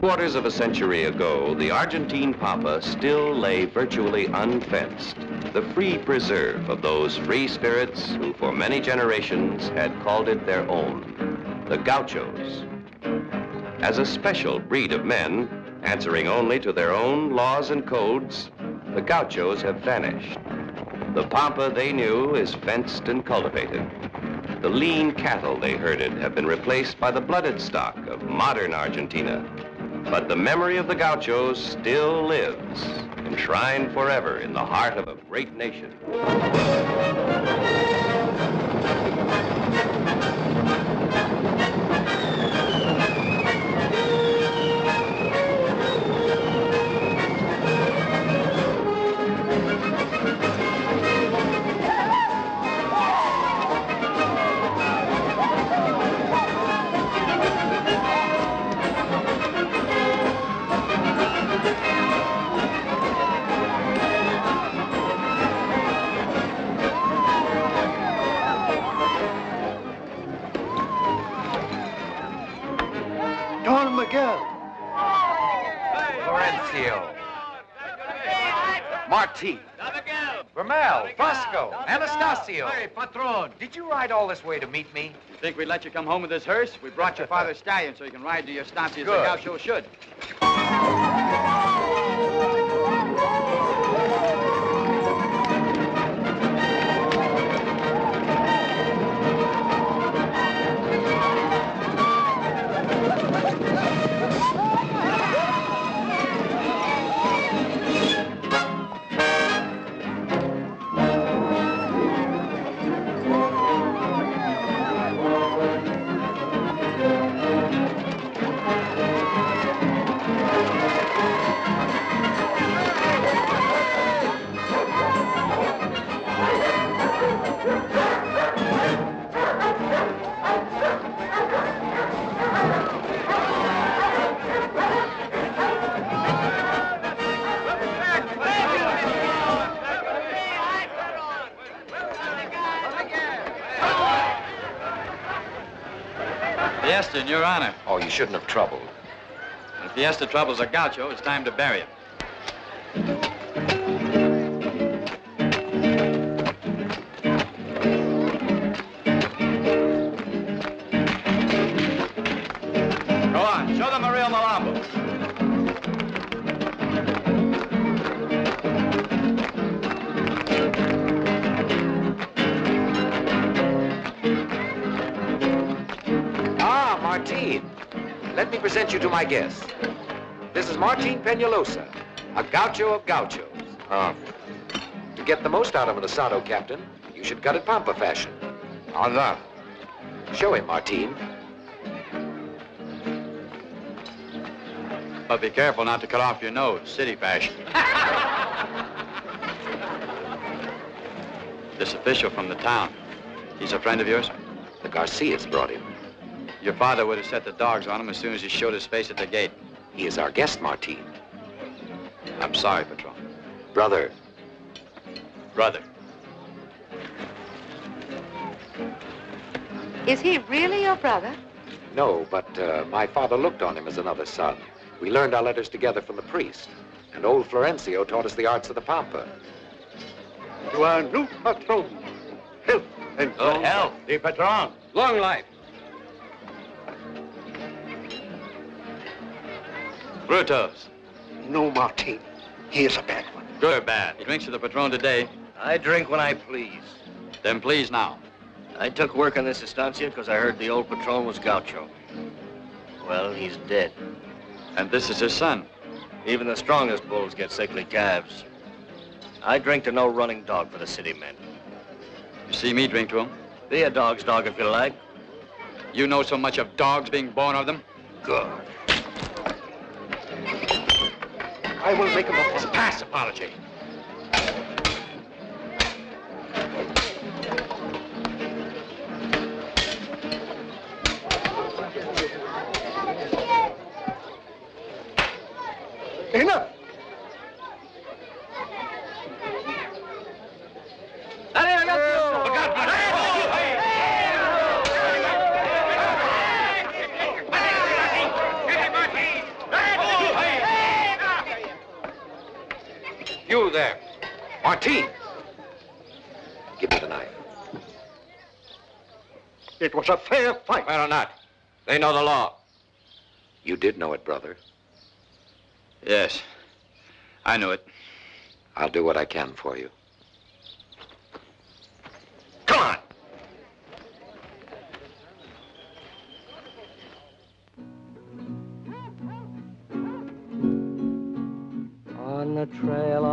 quarters of a century ago, the Argentine pampa still lay virtually unfenced, the free preserve of those free spirits who for many generations had called it their own, the Gauchos. As a special breed of men, answering only to their own laws and codes, the Gauchos have vanished. The pampa they knew is fenced and cultivated. The lean cattle they herded have been replaced by the blooded stock of modern Argentina. But the memory of the Gauchos still lives, enshrined forever in the heart of a great nation. Martin, Vermel, Fosco, Anastasio. Hey, Patron. Did you ride all this way to meet me? Think we'd let you come home with this hearse? We brought your father's stallion so you can ride to your estancia as the Good. Gaucho should. Fiesta in your honor. Oh, you shouldn't have troubled. When Fiesta troubles a Gaucho, it's time to bury him. Go on, show them a real Malambo. Martin, let me present you to my guest. This is Martin Peñalosa, a Gaucho of Gauchos. To get the most out of an asado, Captain, you should cut it pampa fashion. Allah. Show him, Martin. But be careful not to cut off your nose, city fashion. This official from the town, he's a friend of yours? The Garcias brought him. Your father would have set the dogs on him as soon as he showed his face at the gate. He is our guest, Martin. I'm sorry, Patron. Brother. Brother. Is he really your brother? No, but my father looked on him as another son. We learned our letters together from the priest. And old Florencio taught us the arts of the pampa. To our new patron. Health and Good health. The patron. Long life. Brutos. No, Martin. He is a bad one. Good or bad? He drinks with the Patron today. I drink when I please. Then please now. I took work on this estancia because I heard the old Patron was Gaucho. Well, he's dead. And this is his son. Even the strongest bulls get sickly calves. I drink to no running dog for the city men. You see me drink to him? Be a dog's dog if you like. You know so much of dogs being born of them? Good. I will make him a Pass apology. Enough. You there. Martine! Give me the knife. It was a fair fight. Well or not, they know the law. You did know it, brother. Yes, I knew it. I'll do what I can for you. Come on. On the trail,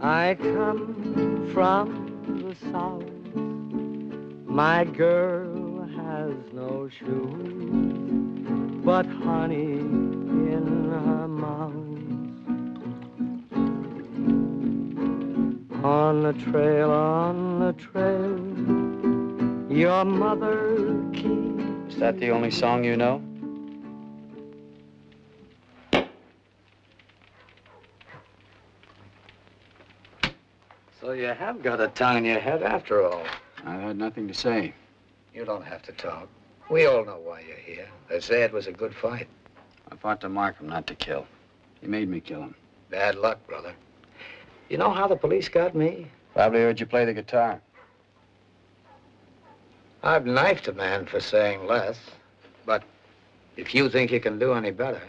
I come from the south. My girl has no shoes, but honey in her mouth. On the trail, your mother keeps. Is that the only song you know? So you have got a tongue in your head after all. I had nothing to say. You don't have to talk. We all know why you're here. They say it was a good fight. I fought to mark him, not to kill. He made me kill him. Bad luck, brother. You know how the police got me? Probably heard you play the guitar. I've knifed a man for saying less, but if you think you can do any better...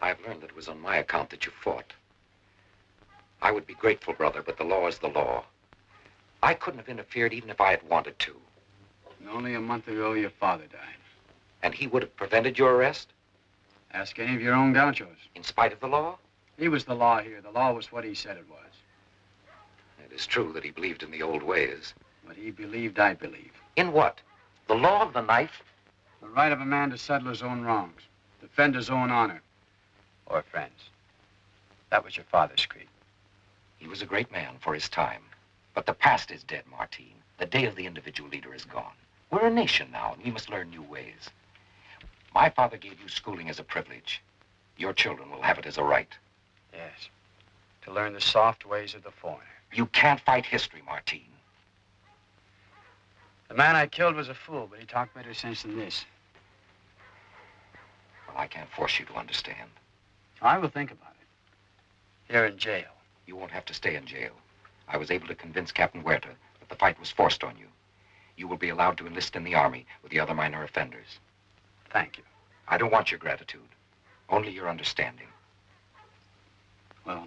I've learned that it was on my account that you fought. I would be grateful, brother, but the law is the law. I couldn't have interfered even if I had wanted to. And only a month ago, your father died. And he would have prevented your arrest? Ask any of your own gauchos. In spite of the law? He was the law here. The law was what he said it was. It is true that he believed in the old ways. What he believed, I believe. In what? The law of the knife? The right of a man to settle his own wrongs, defend his own honor. Or friends. That was your father's creed. He was a great man for his time. But the past is dead, Martine. The day of the individual leader is gone. We're a nation now, and we must learn new ways. My father gave you schooling as a privilege. Your children will have it as a right. Yes. To learn the soft ways of the foreigner. You can't fight history, Martine. The man I killed was a fool, but he talked better sense than this. Well, I can't force you to understand. I will think about it. Here in jail. You won't have to stay in jail. I was able to convince Captain Huerta that the fight was forced on you. You will be allowed to enlist in the army with the other minor offenders. Thank you. I don't want your gratitude, only your understanding. Well,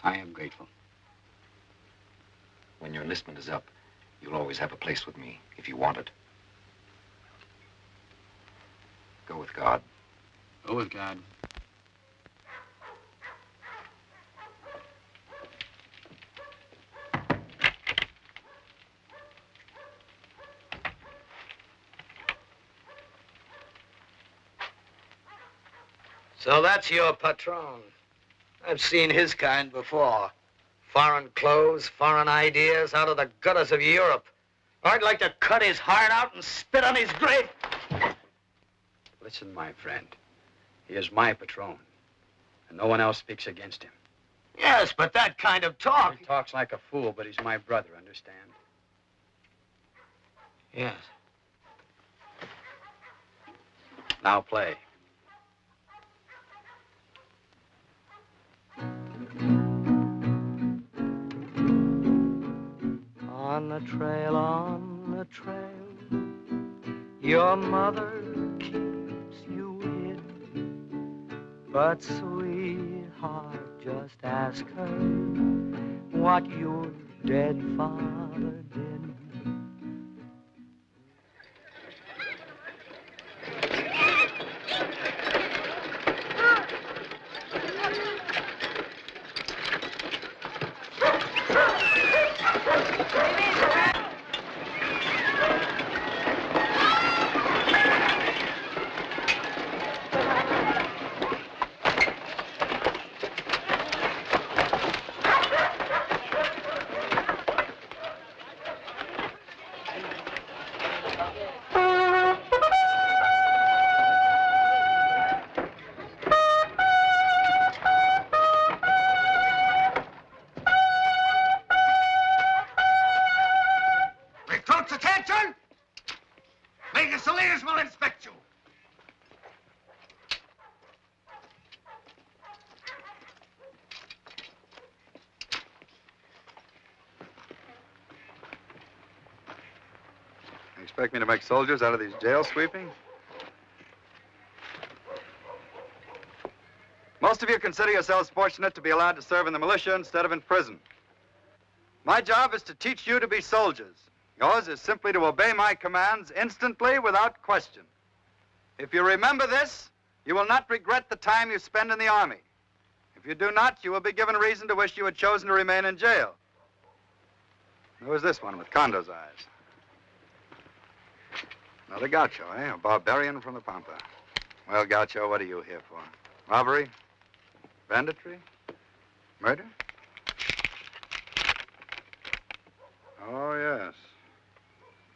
I am grateful. When your enlistment is up, you'll always have a place with me, if you want it. Go with God. Go with God. So that's your patron. I've seen his kind before. Foreign clothes, foreign ideas, out of the gutters of Europe. I'd like to cut his heart out and spit on his grave. Listen, my friend. He is my patron, and no one else speaks against him. Yes, but that kind of talk... He talks like a fool, but he's my brother, understand? Yes. Now play. On the trail, your mother keeps you in. But sweetheart, just ask her what your dead father did. Folks, attention! Major Saliers will inspect you. You expect me to make soldiers out of these jail sweepings? Most of you consider yourselves fortunate to be allowed to serve in the militia instead of in prison. My job is to teach you to be soldiers. Yours is simply to obey my commands instantly without question. If you remember this, you will not regret the time you spend in the Army. If you do not, you will be given reason to wish you had chosen to remain in jail. Who is this one with Condo's eyes? Another Gaucho, eh? A barbarian from the Pampa. Well, Gaucho, what are you here for? Robbery? Banditry? Murder? Oh, yes.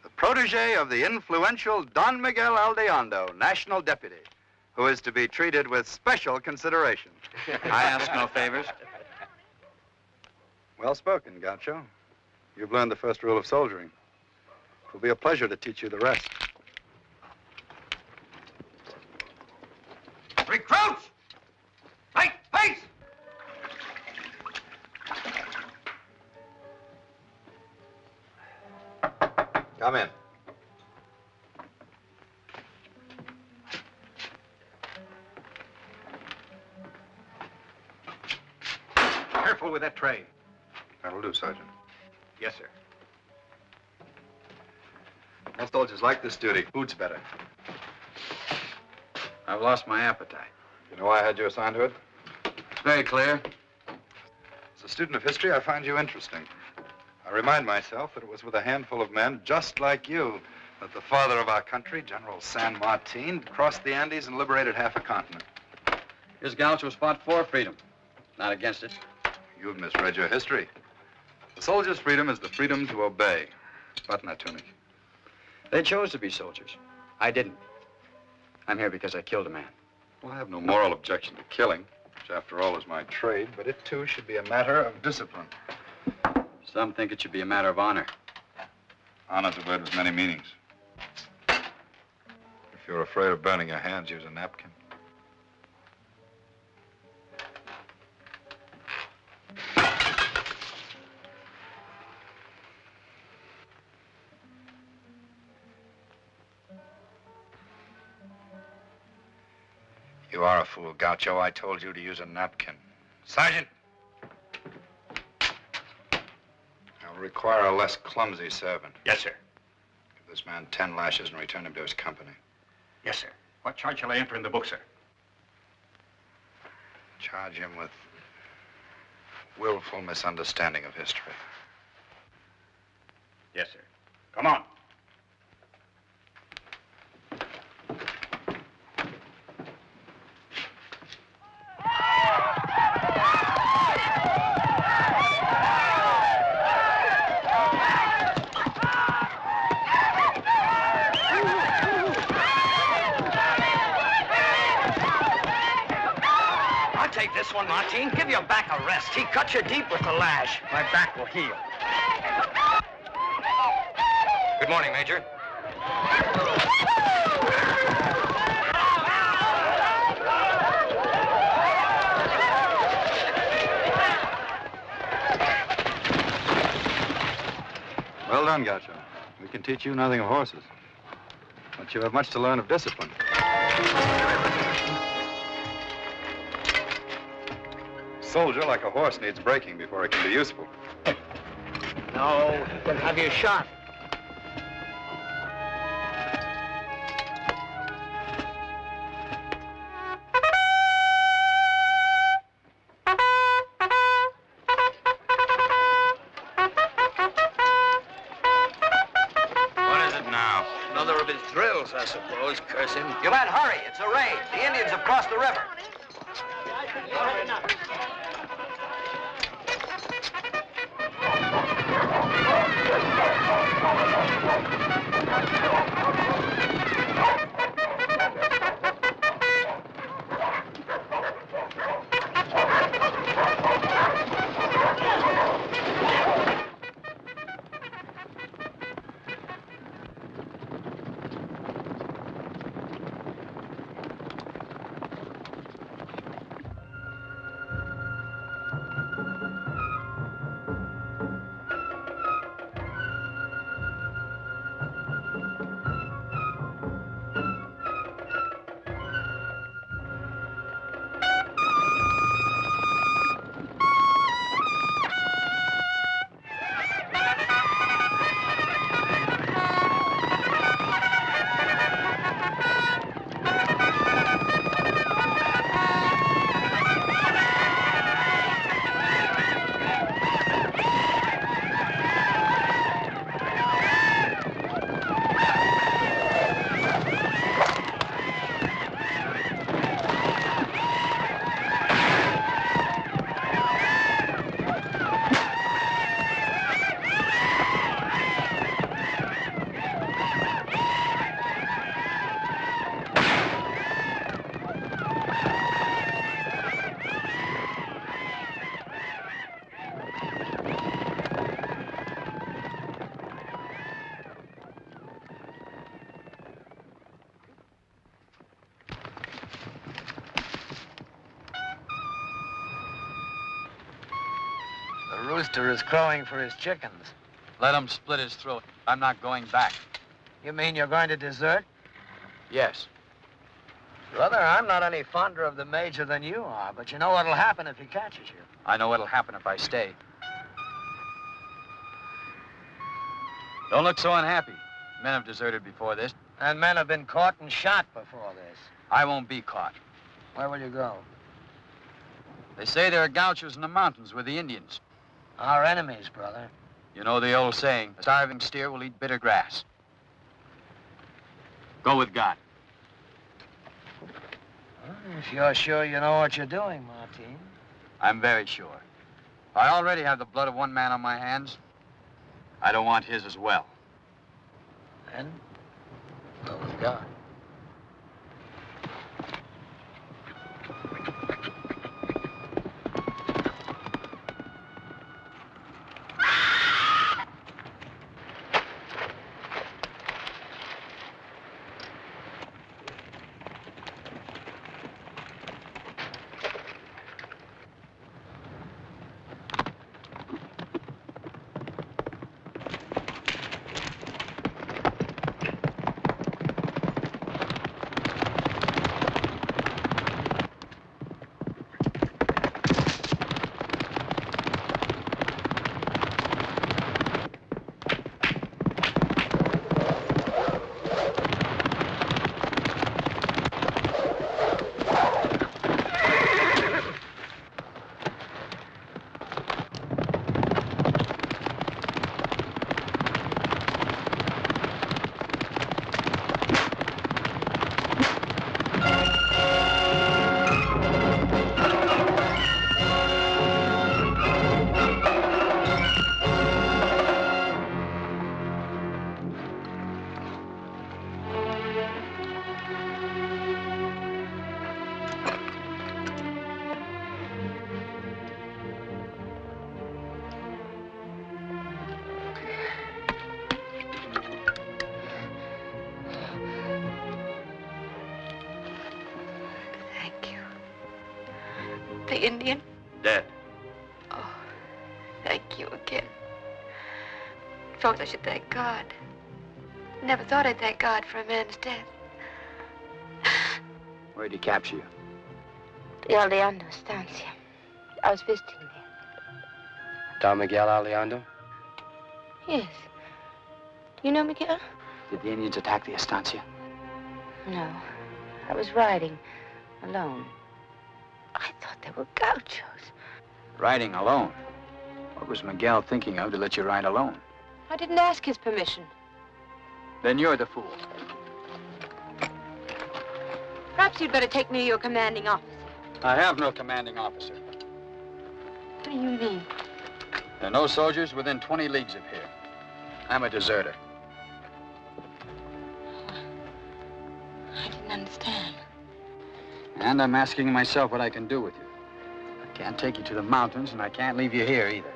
The protege of the influential Don Miguel Aldeondo, national deputy, who is to be treated with special consideration. I ask no favors. Well spoken, Gaucho. You've learned the first rule of soldiering. It will be a pleasure to teach you the rest. Recruits! Make pace! Come in. Careful with that tray. That'll do, Sergeant. Yes, sir. Most soldiers like this duty. Food's better. I've lost my appetite. You know why I had you assigned to it? It's very clear. As a student of history, I find you interesting. I remind myself that it was with a handful of men just like you that the father of our country, General San Martin, crossed the Andes and liberated half a continent. His gauchos fought for freedom, not against it. You've misread your history. The soldier's freedom is the freedom to obey. Button that tunic. They chose to be soldiers. I didn't. I'm here because I killed a man. Well, I have no moral objection to killing, which after all is my trade, but it too should be a matter of discipline. Some think it should be a matter of honor. Honor's a word with many meanings. If you're afraid of burning your hands, use a napkin. You are a fool, Gaucho. I told you to use a napkin. Sergeant! I'll require a less clumsy servant. Yes, sir. Give this man 10 lashes and return him to his company. Yes, sir. What charge shall I enter in the book, sir? Charge him with willful misunderstanding of history. Yes, sir. Come on. This one, Martin. Give your back a rest. He cut you deep with the lash. My back will heal. Good morning, Major. Well done, Gaucho. We can teach you nothing of horses, but you have much to learn of discipline. Soldier, like a horse, needs breaking before it can be useful. No, then have you shot. What is it now? Another of his drills, I suppose. Curse him. You men, hurry. It's a raid. The Indians have crossed the river. rooster is crowing for his chickens. Let him split his throat. I'm not going back. You mean you're going to desert? Yes. Brother, I'm not any fonder of the Major than you are, but you know what'll happen if he catches you. I know what'll happen if I stay. Don't look so unhappy. Men have deserted before this. And men have been caught and shot before this. I won't be caught. Where will you go? They say there are gauchos in the mountains with the Indians. Our enemies, brother. You know the old saying, a starving steer will eat bitter grass. Go with God. Well, if you're sure you know what you're doing, Martin. I'm very sure. I already have the blood of one man on my hands. I don't want his as well. Then, go with God. The Indian? Dead. Oh, thank you again. Suppose I should thank God. Never thought I'd thank God for a man's death. Where'd he capture you? The Aleando estancia. I was visiting there. Don Miguel Aleando? Yes. Do you know Miguel? Did the Indians attack the estancia? No. I was riding alone. I thought they were gauchos. Riding alone? What was Miguel thinking of to let you ride alone? I didn't ask his permission. Then you're the fool. Perhaps you'd better take me to your commanding officer. I have no commanding officer. What do you mean? There are no soldiers within 20 leagues of here. I'm a deserter. I didn't understand. And I'm asking myself what I can do with you. I can't take you to the mountains, and I can't leave you here either.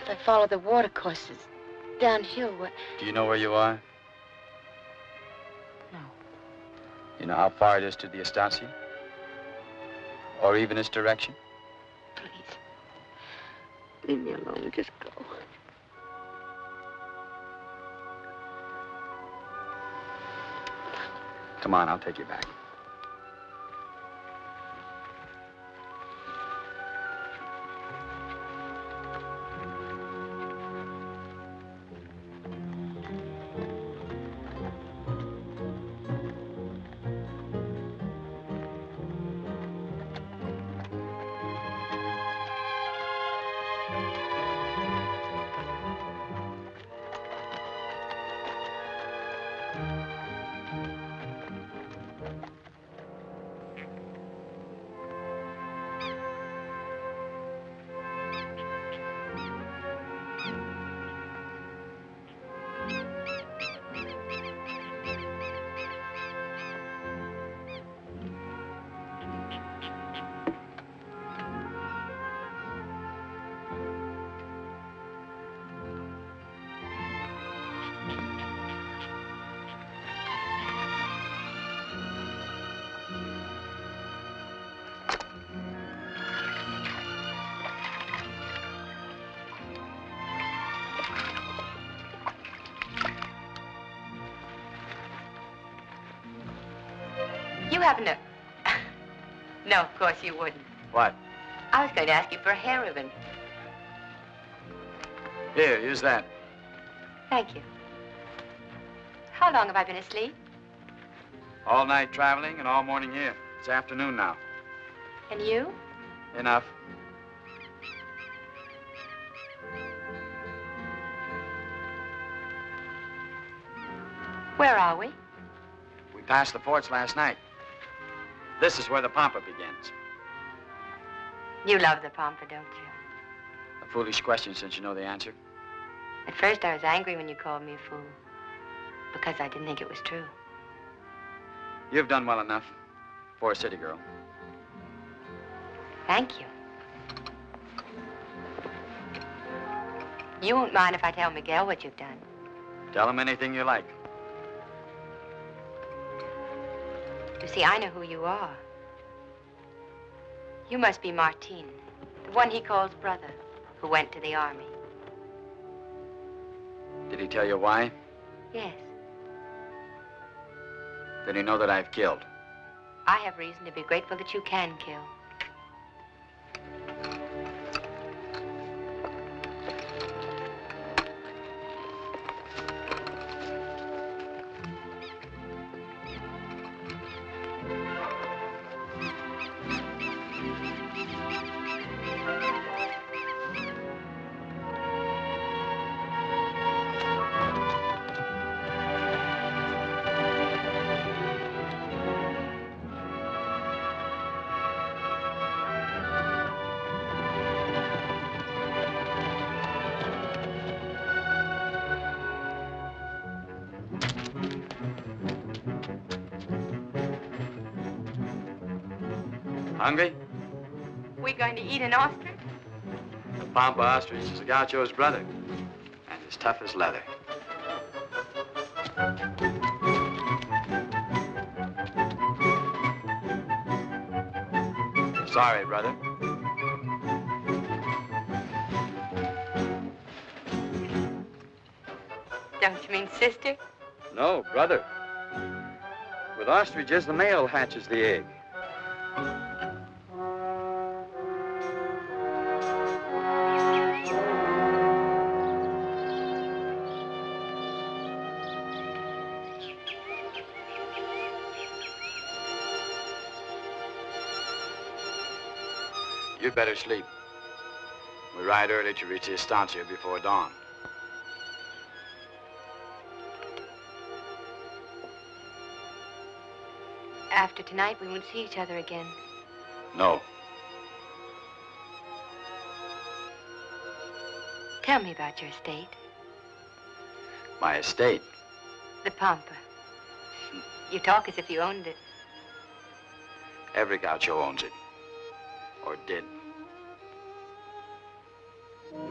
If I follow the watercourses downhill, what? Do you know where you are? No. You know how far it is to the estancia? Or even its direction? Please. Leave me alone. Just go. Come on, I'll take you back. you happen to... No, of course you wouldn't. What? I was going to ask you for a hair ribbon. Here, use that. Thank you. How long have I been asleep? All night traveling and all morning here. It's afternoon now. And you? Enough. Where are we? We passed the forts last night. This is where the Pampa begins. You love the Pampa, don't you? A foolish question since you know the answer. At first I was angry when you called me a fool. Because I didn't think it was true. You've done well enough for a city girl. Thank you. You won't mind if I tell Miguel what you've done. Tell him anything you like. You see, I know who you are. You must be Martin, the one he calls brother, who went to the army. Did he tell you why? Yes. Did he know that I've killed? I have reason to be grateful that you can kill. Hungry? We going to eat an ostrich? The Pampa ostrich is a Gaucho's brother, and as tough as leather. Sorry, brother. Don't you mean sister? No, brother. With ostriches, the male hatches the egg. You'd better sleep. We ride early to reach the estancia before dawn. After tonight, we won't see each other again. No. Tell me about your estate. My estate? The Pampa. You talk as if you owned it. Every Gaucho owns it. Or did.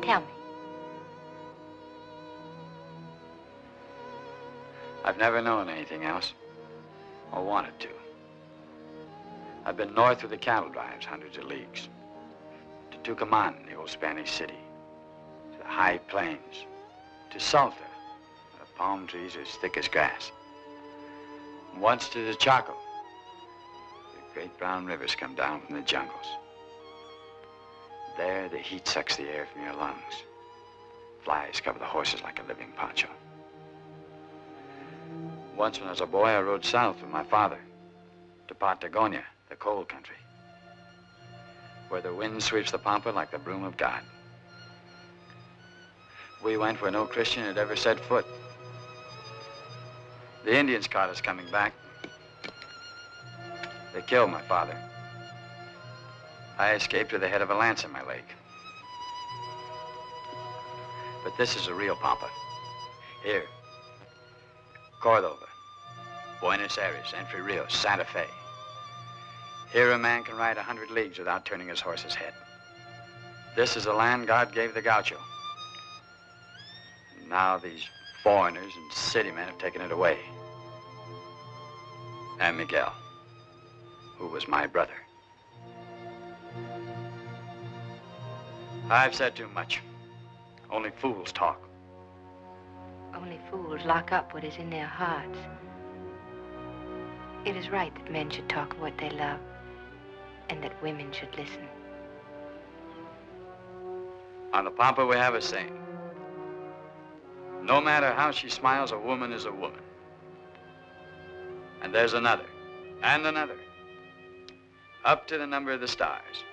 Tell me. I've never known anything else. Or wanted to. I've been north of the cattle drives, hundreds of leagues. To Tucumán, the old Spanish city. To the high plains. To Salta, where the palm trees are as thick as grass. And once to the Chaco. The great brown rivers come down from the jungles. There, the heat sucks the air from your lungs. Flies cover the horses like a living poncho. Once when I was a boy, I rode south with my father to Patagonia, the cold country, where the wind sweeps the Pampa like the broom of God. We went where no Christian had ever set foot. The Indians caught us coming back. They killed my father. I escaped with the head of a lance in my leg. But this is a real Pampa. Here. Cordova, Buenos Aires, Entre Rios, Santa Fe. Here a man can ride 100 leagues without turning his horse's head. This is the land God gave the Gaucho. And now these foreigners and city men have taken it away. And Miguel, who was my brother. I've said too much. Only fools talk. Only fools lock up what is in their hearts. It is right that men should talk of what they love, and that women should listen. On the Pampa, we have a saying. No matter how she smiles, a woman is a woman. And there's another, and another, up to the number of the stars.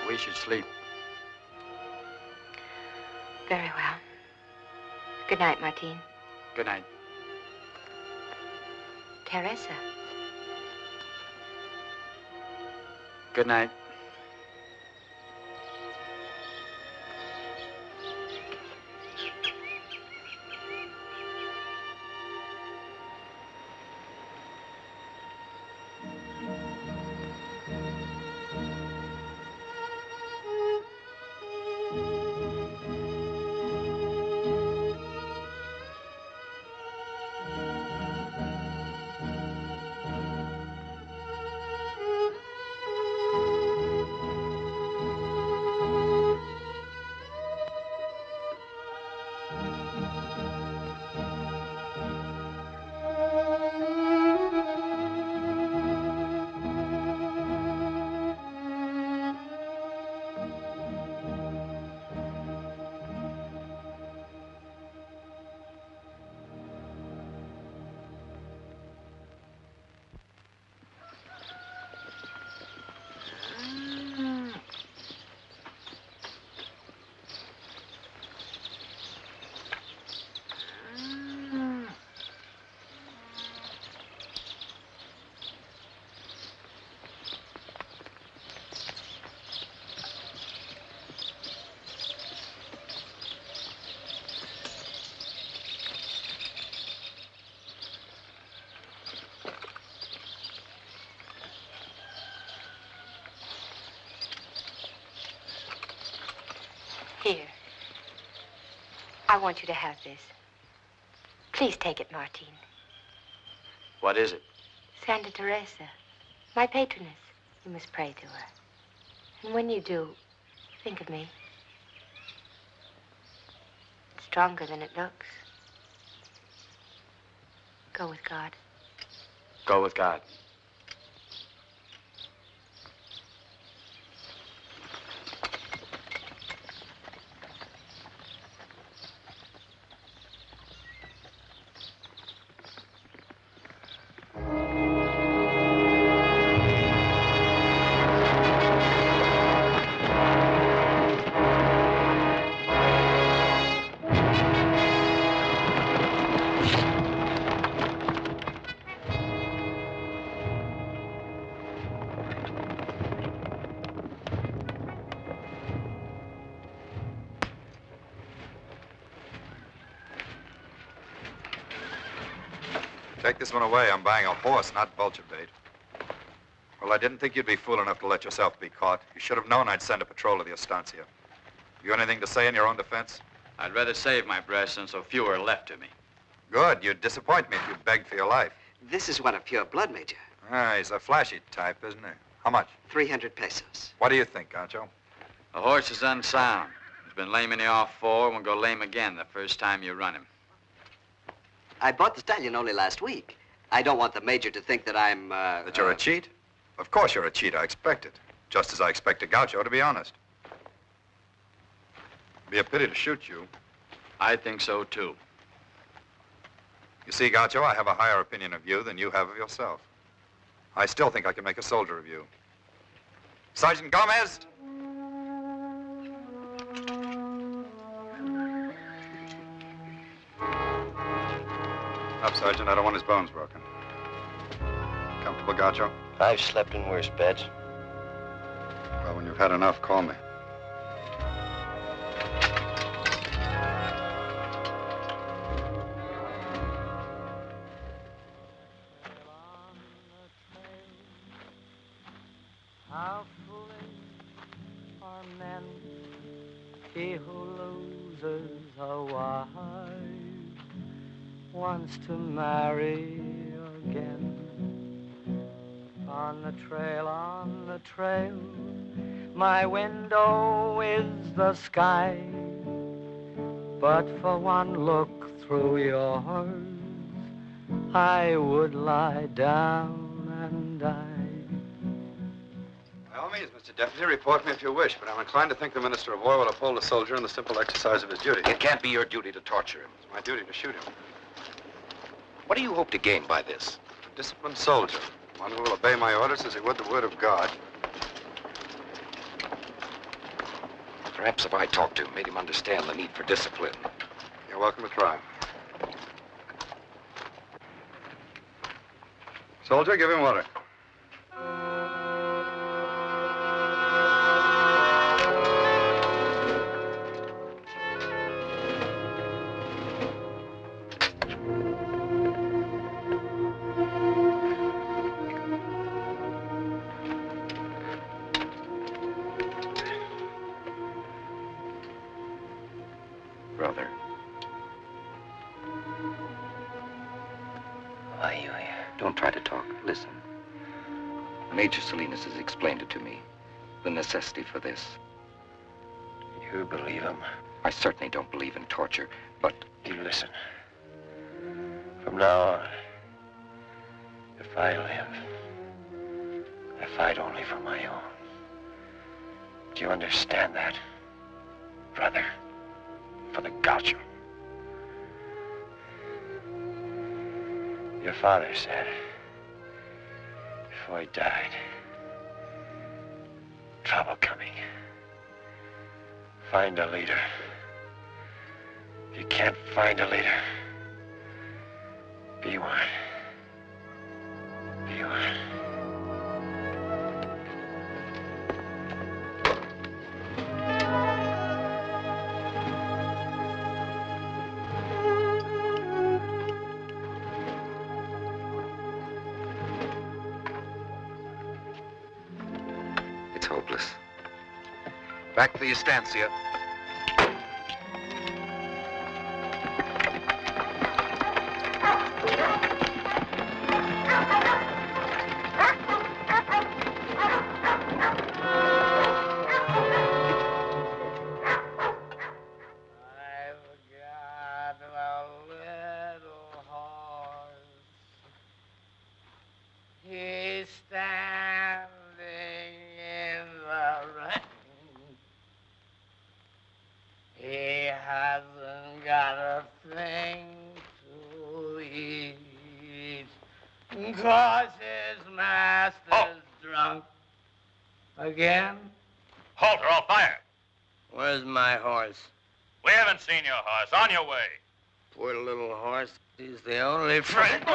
We should sleep. Very well. Good night, Martin. Good night. Teresa. Good night. Here. I want you to have this. Please take it, Martin. What is it? Santa Teresa, my patroness. You must pray to her. And when you do, think of me. It's stronger than it looks. Go with God. Go with God. Take this one away. I'm buying a horse, not vulture bait. Well, I didn't think you'd be fool enough to let yourself be caught. You should have known I'd send a patrol to the estancia. You anything to say in your own defense? I'd rather save my breath since so few are left to me. Good. You'd disappoint me if you begged for your life. This is one of pure blood, Major. Ah, he's a flashy type, isn't he? How much? 300 pesos. What do you think, Gaucho? The horse is unsound. He's been lame in the off fore and will go lame again the first time you run him. I bought the stallion only last week. I don't want the Major to think that I'm, That you're a cheat? Of course you're a cheat. I expect it. Just as I expect a Gaucho, to be honest. It'd be a pity to shoot you. I think so, too. You see, Gaucho, I have a higher opinion of you than you have of yourself. I still think I can make a soldier of you. Sergeant Gomez! Up, Sergeant. I don't want his bones broken. Comfortable, Gaucho? I've slept in worse beds. Well, when you've had enough, call me. How foolish are men, he who loses a wife wants to marry again. On the trail, my window is the sky, but for one look through yours, I would lie down and die. By all means, Mr. Deputy, report me if you wish, but I'm inclined to think the Minister of War will uphold the soldier in the simple exercise of his duty. It can't be your duty to torture him. It's my duty to shoot him. What do you hope to gain by this? A disciplined soldier, one who will obey my orders as he would the word of God. Perhaps if I talked to him, made him understand the need for discipline. You're welcome to try. Soldier, give him water. Brother. Why are you here? Don't try to talk. Listen. Major Salinas has explained it to me. The necessity for this. You believe him? I certainly don't believe in torture, but... You listen. From now on, if I live, I fight only for my own. Do you understand that, brother? For the Gaucho. Your father said, before he died, trouble coming. Find a leader. If you can't find a leader, be one. Be one. It's hopeless. Back to the estancia. Again? Halt or I'll fire. Where's my horse? We haven't seen your horse. On your way. Poor little horse. He's the only friend.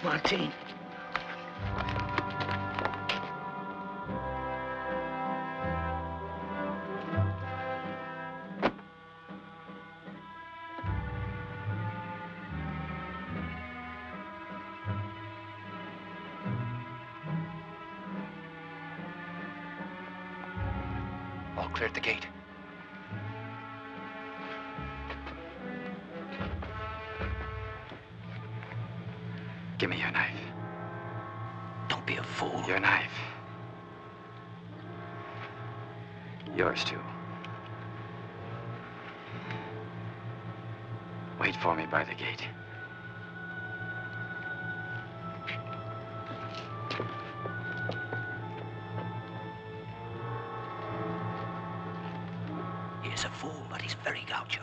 Martine. All cleared the gate. Give me your knife. Don't be a fool. Your knife. Yours, too. Wait for me by the gate. He is a fool, but he's very gaucho.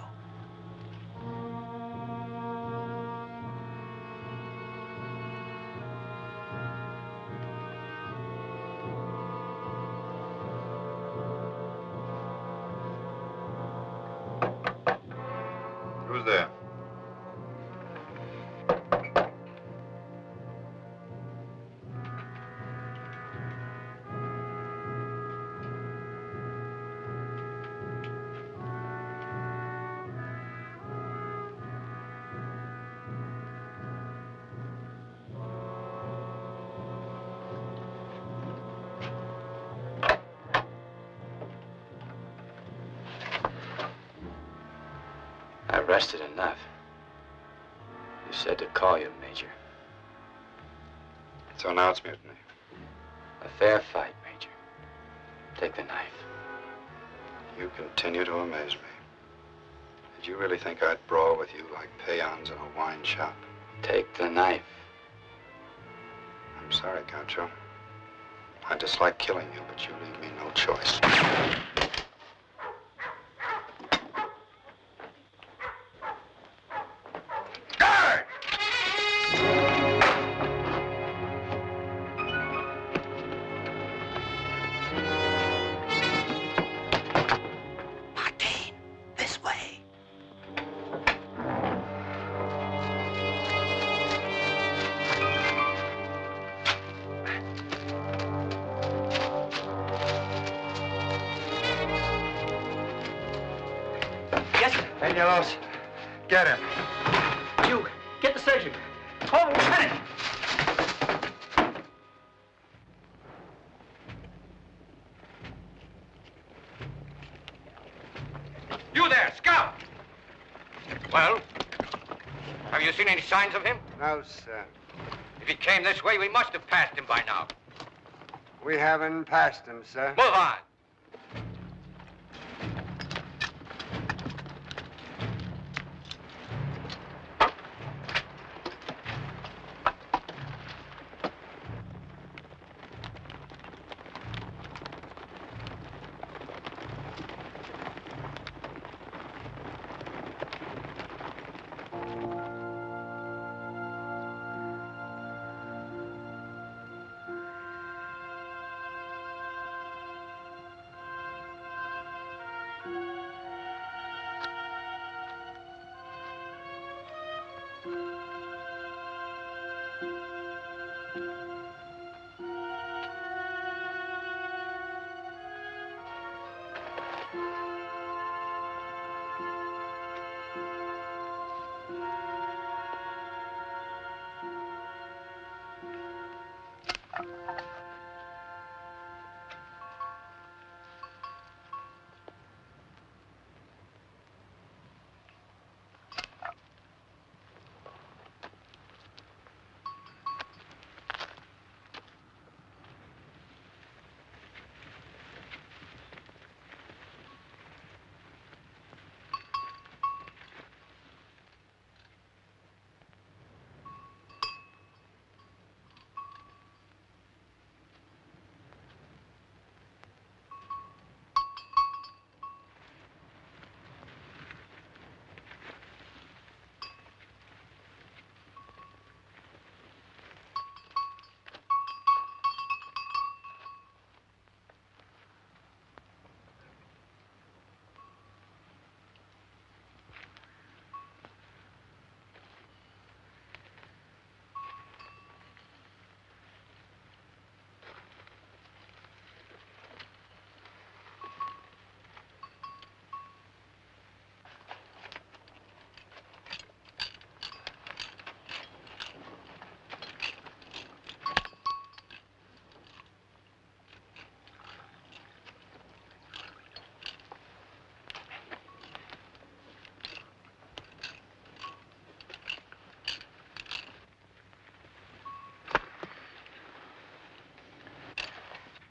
Who's there? rested enough. You said to call you, Major. So now it's mutiny. A fair fight, Major. Take the knife. You continue to amaze me. Did you really think I'd brawl with you like peons in a wine shop? Take the knife. I'm sorry, Gaucho. I dislike killing you, but you leave me no choice. Get him. You, get the surgeon. Call the lieutenant. You there, scout! Well, have you seen any signs of him? No, sir. If he came this way, we must have passed him by now. We haven't passed him, sir. Move on.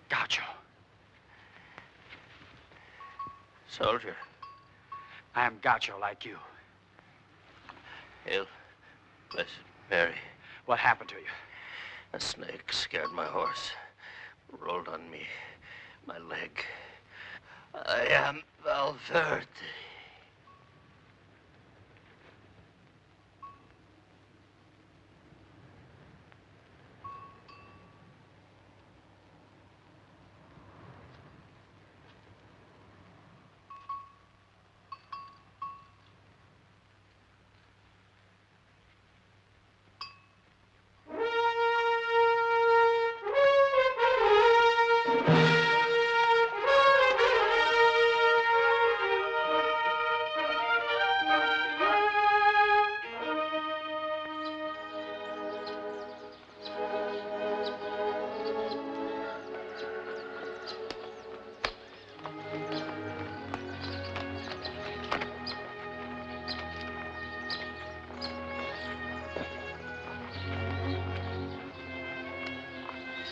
Gaucho. Soldier. I am Gaucho like you. Hail, Blessed Mary. What happened to you? A snake scared my horse. Rolled on me. My leg. I am Valverde.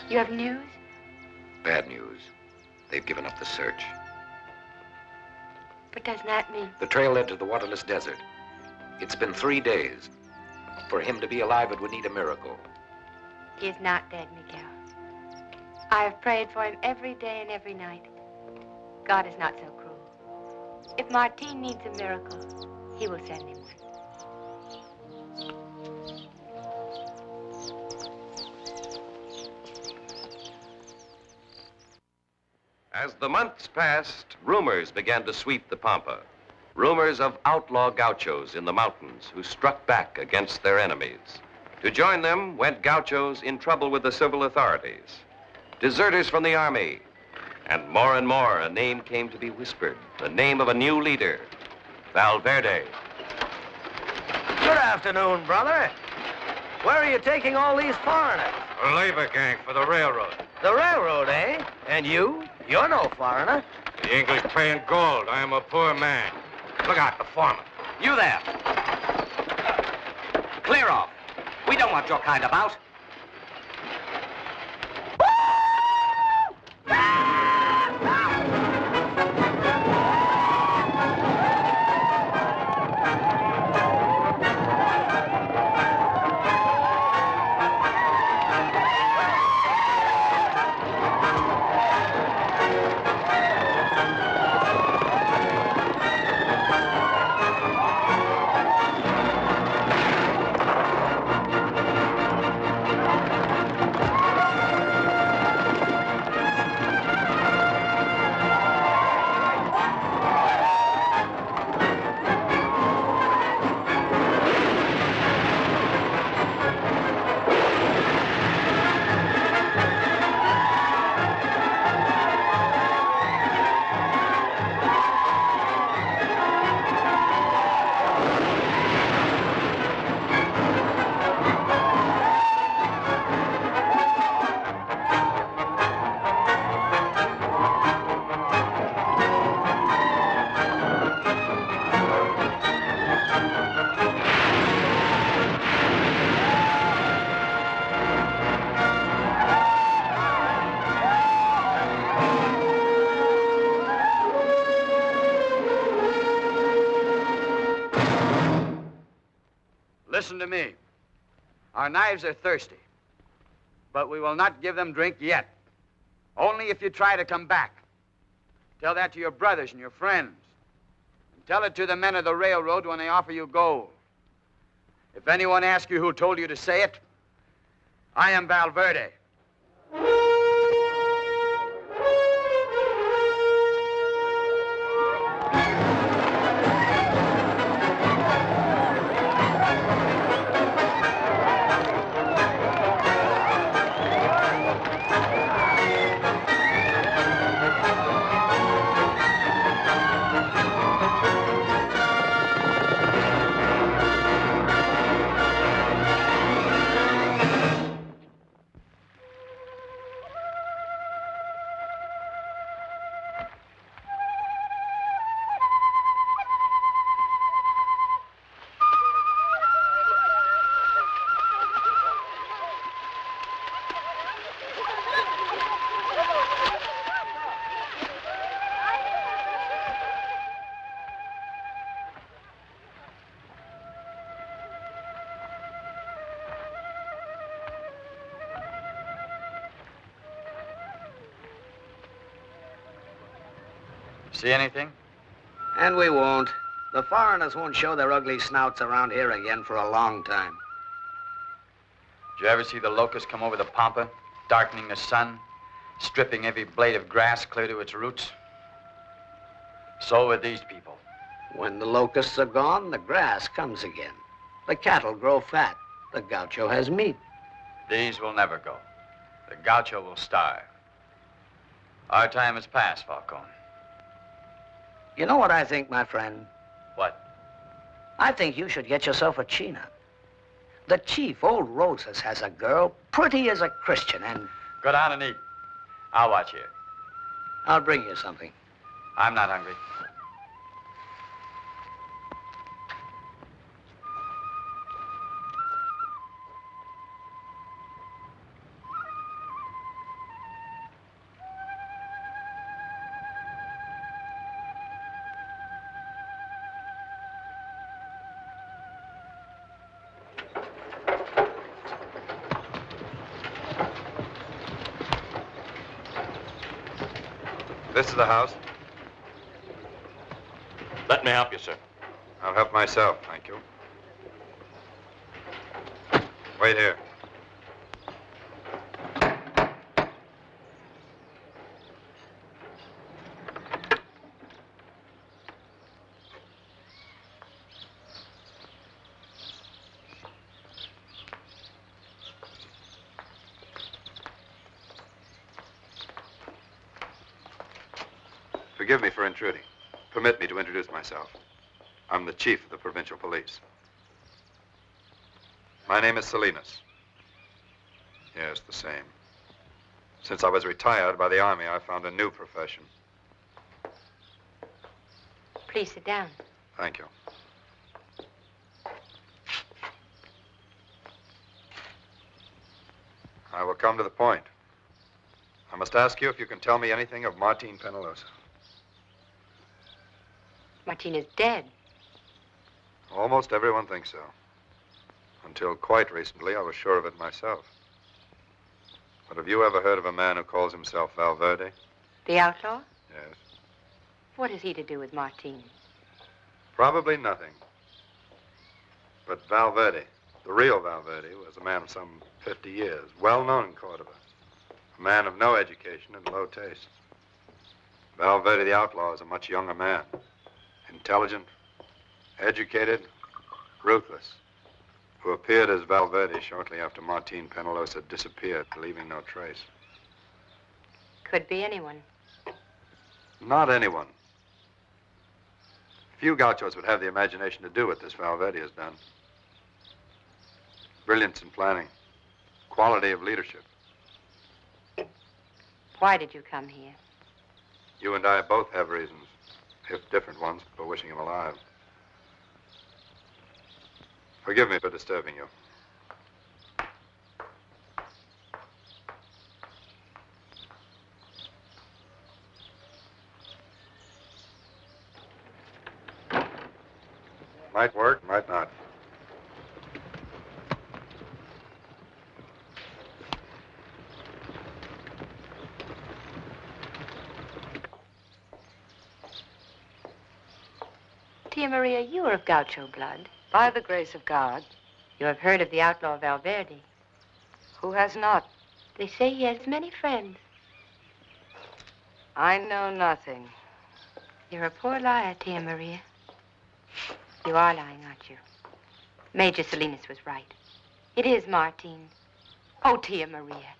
You have news? Bad news. They've given up the search. What does that mean? The trail led to the waterless desert. It's been 3 days. For him to be alive, it would need a miracle. He is not dead, Miguel. I have prayed for him every day and every night. God is not so cruel. If Martin needs a miracle, he will send him one. As the months passed, rumors began to sweep the Pampa. Rumors of outlaw gauchos in the mountains who struck back against their enemies. To join them went gauchos in trouble with the civil authorities, deserters from the army, and more a name came to be whispered, the name of a new leader, Valverde. Good afternoon, brother. Where are you taking all these foreigners? A labor gang for the railroad. The railroad, eh? And you? You're no foreigner. The English pay in gold. I am a poor man. Look out, the foreman. You there. Clear off. We don't want your kind about. Listen to me. Our knives are thirsty, but we will not give them drink yet. Only if you try to come back. Tell that to your brothers and your friends. And tell it to the men of the railroad when they offer you gold. If anyone asks you who told you to say it, I am Valverde. See anything? And we won't. The foreigners won't show their ugly snouts around here again for a long time. Did you ever see the locusts come over the Pampa, darkening the sun, stripping every blade of grass clear to its roots? So with these people. When the locusts are gone, the grass comes again. The cattle grow fat. The gaucho has meat. These will never go. The gaucho will starve. Our time has passed, Falcone. You know what I think, my friend? What? I think you should get yourself a China. The chief, old Rosas, has a girl, pretty as a Christian, and... Go down and eat. I'll watch here. I'll bring you something. I'm not hungry. This is the house. Let me help you, sir. I'll help myself, thank you. Wait here. Forgive me for intruding. Permit me to introduce myself. I'm the chief of the provincial police. My name is Salinas. Yes, the same. Since I was retired by the Army, I found a new profession. Please sit down. Thank you. I will come to the point. I must ask you if you can tell me anything of Martin Penalosa. Martin is dead. Almost everyone thinks so. Until quite recently, I was sure of it myself. But have you ever heard of a man who calls himself Valverde? The outlaw? Yes. What has he to do with Martin? Probably nothing. But Valverde, the real Valverde, was a man of some 50 years, well known in Cordova. A man of no education and low taste. Valverde the outlaw is a much younger man. Intelligent, educated, ruthless, who appeared as Valverde shortly after Martin Penalosa disappeared, leaving no trace. Could be anyone. Not anyone. Few gauchos would have the imagination to do what this Valverde has done. Brilliance in planning, quality of leadership. Why did you come here? You and I both have reasons, if different ones, for wishing him alive. Forgive me for disturbing you. Might work, might not. Tia Maria, you are of Gaucho blood. By the grace of God. You have heard of the outlaw Valverde. Who has not? They say he has many friends. I know nothing. You're a poor liar, Tia Maria. You are lying, aren't you? Major Salinas was right. It is Martin. Oh, Tia Maria,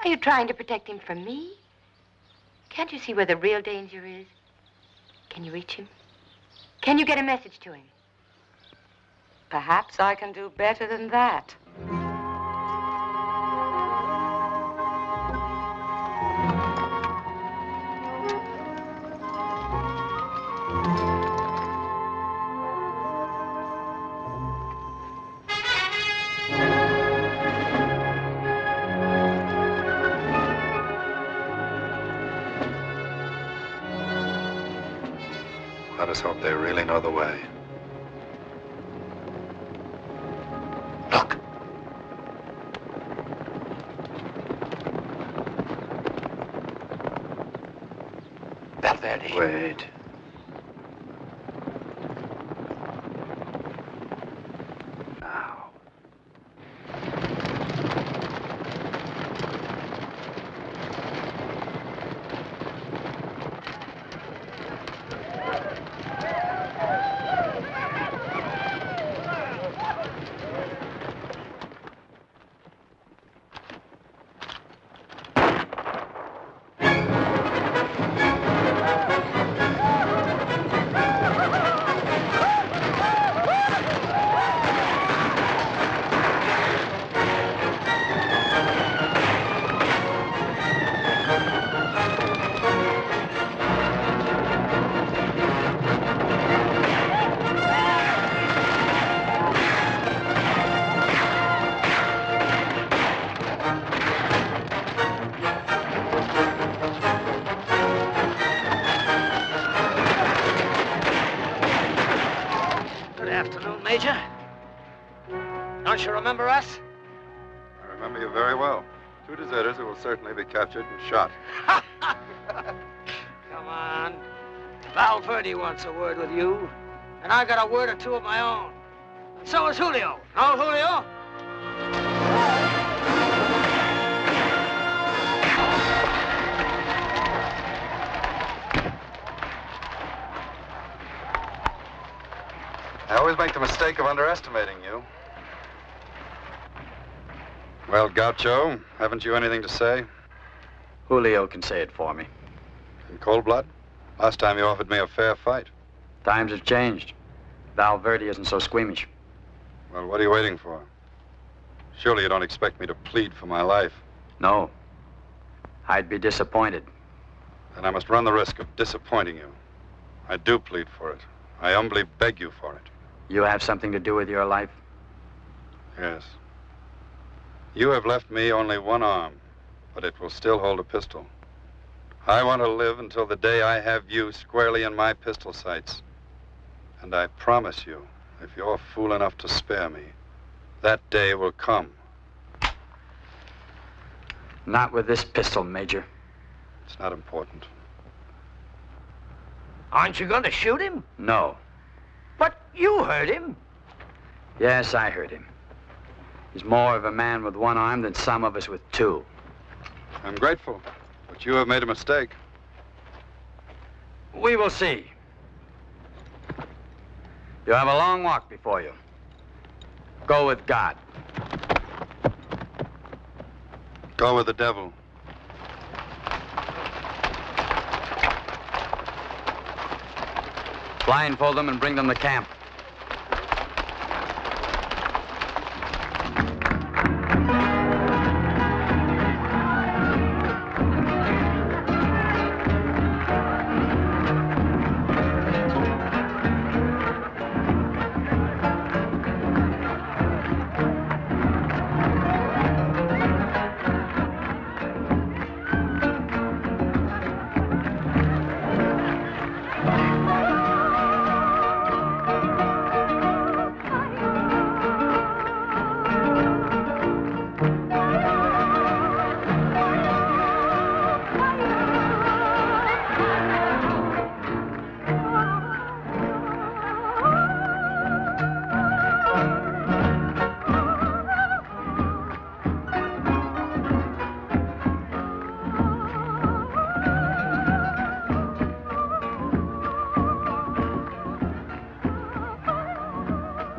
are you trying to protect him from me? Can't you see where the real danger is? Can you reach him? Can you get a message to him? Perhaps I can do better than that. Let us hope they really know the way. Look. Valverde. Wait. Now. Major? Don't you remember us? I remember you very well. Two deserters who will certainly be captured and shot. on. Valverde wants a word with you, and I got a word or two of my own. And so is Julio. No, Julio? I always make the mistake of underestimating you. Well, Gaucho, haven't you anything to say? Julio can say it for me. In cold blood? Last time you offered me a fair fight. Times have changed. Valverde isn't so squeamish. Well, what are you waiting for? Surely you don't expect me to plead for my life. No. I'd be disappointed. Then I must run the risk of disappointing you. I do plead for it. I humbly beg you for it. You have something to do with your life? Yes. You have left me only one arm, but it will still hold a pistol. I want to live until the day I have you squarely in my pistol sights. And I promise you, if you're fool enough to spare me, that day will come. Not with this pistol, Major. It's not important. Aren't you going to shoot him? No. But you heard him. Yes, I heard him. He's more of a man with one arm than some of us with two. I'm grateful, but you have made a mistake. We will see. You have a long walk before you. Go with God. Go with the devil. Blindfold them and bring them to camp.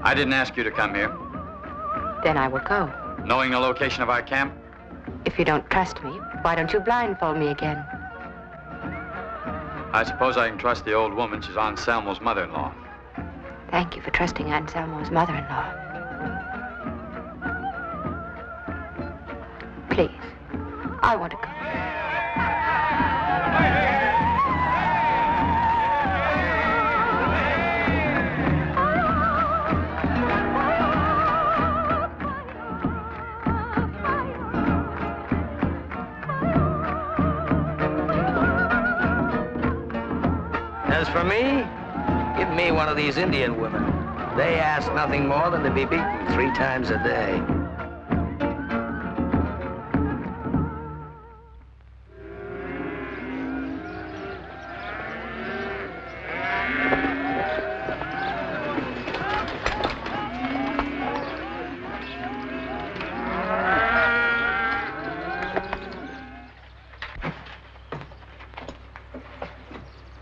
I didn't ask you to come here. Then I will go. Knowing the location of our camp? If you don't trust me, why don't you blindfold me again? I suppose I can trust the old woman. She's Anselmo's mother-in-law. Thank you for trusting Anselmo's mother-in-law. Please, I want to go. As for me, give me one of these Indian women. They ask nothing more than to be beaten 3 times a day.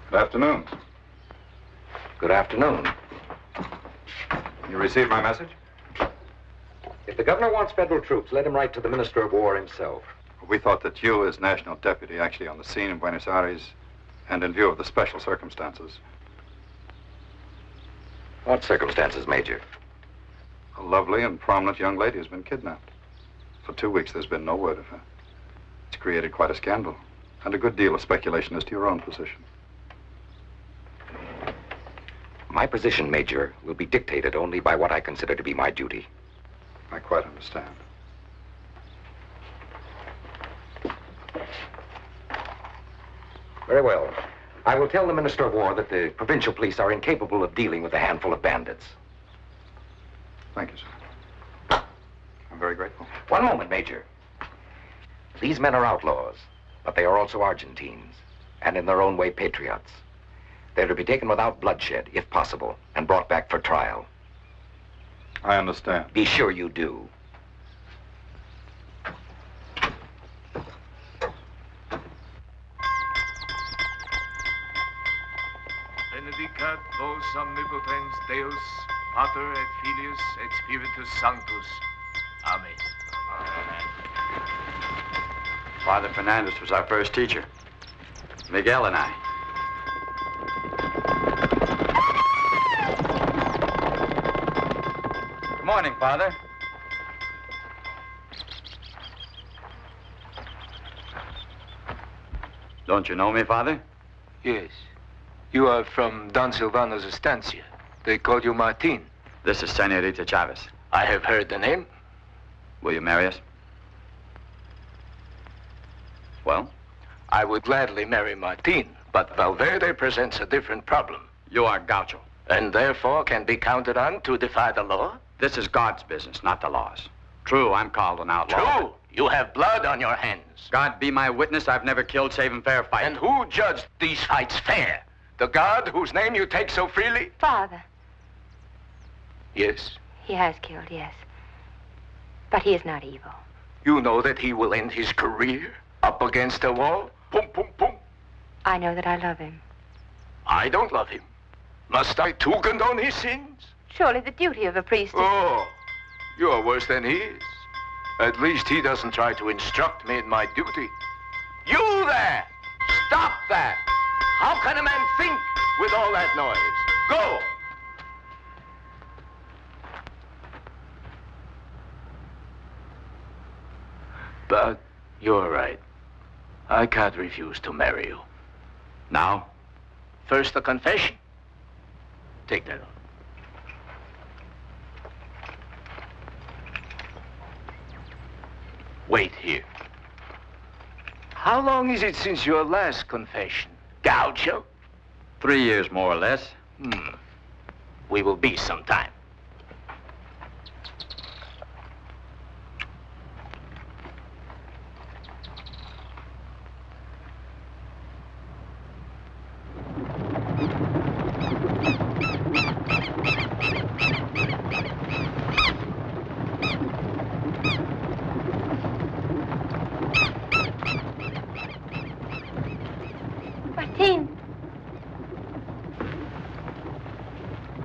Good afternoon. Good afternoon. You received my message? If the governor wants federal troops, let him write to the Minister of War himself. We thought that you, as national deputy, actually on the scene in Buenos Aires, and in view of the special circumstances. What circumstances, Major? A lovely and prominent young lady has been kidnapped. For 2 weeks, there's been no word of her. It's created quite a scandal, and a good deal of speculation as to your own position. My position, Major, will be dictated only by what I consider to be my duty. I quite understand. Very well. I will tell the Minister of War that the provincial police are incapable of dealing with a handful of bandits. Thank you, sir. I'm very grateful. One moment, Major. These men are outlaws, but they are also Argentines. and in their own way patriots. They're to be taken without bloodshed, if possible, and brought back for trial. I understand. Be sure you do. Benedicat vos omnipotens Deus, Pater et Filius et Spiritus Sanctus. Amen. Father Fernandez was our first teacher. Miguel and I. Good morning, Father. Don't you know me, Father? Yes. You are from Don Silvano's estancia. They call you Martin. This is Senorita Chavez. I have heard the name. Will you marry us? Well? I would gladly marry Martin, but Valverde presents a different problem. You are Gaucho. And therefore can be counted on to defy the law? This is God's business, not the law's. True, I'm called an outlaw. True. You have blood on your hands. God be my witness, I've never killed save in fair fight. And who judged these fights fair? The God whose name you take so freely? Father. Yes? He has killed, yes. But he is not evil. You know that he will end his career up against a wall? Pum, pum, pum. I know that I love him. I don't love him. Must I too condone his sins? Surely the duty of a priest is... Oh, you're worse than he is. At least he doesn't try to instruct me in my duty. You there! Stop that! How can a man think with all that noise? Go! But you're right. I can't refuse to marry you. Now? First the confession. Take that off. Wait here. How long is it since your last confession, Gaucho? 3 years, more or less. We will be sometime.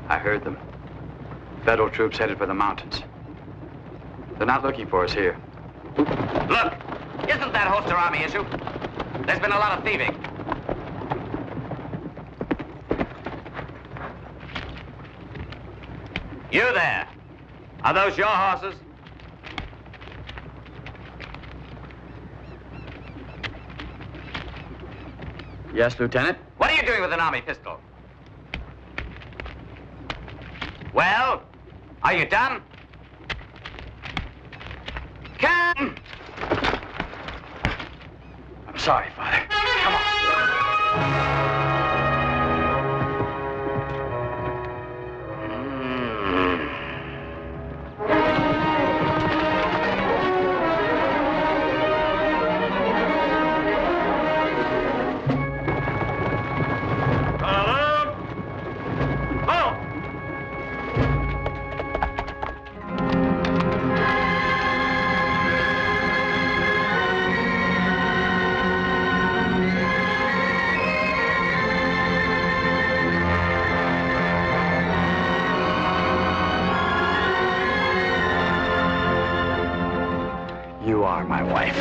I heard them. Federal troops headed for the mountains. They're not looking for us here. Look, isn't that Holster Army issue? There's been a lot of thieving. You there. Are those your horses? Yes, Lieutenant? What are you doing with an army pistol? Well, are you done? Come! I'm sorry, Father. Come on. You are my wife.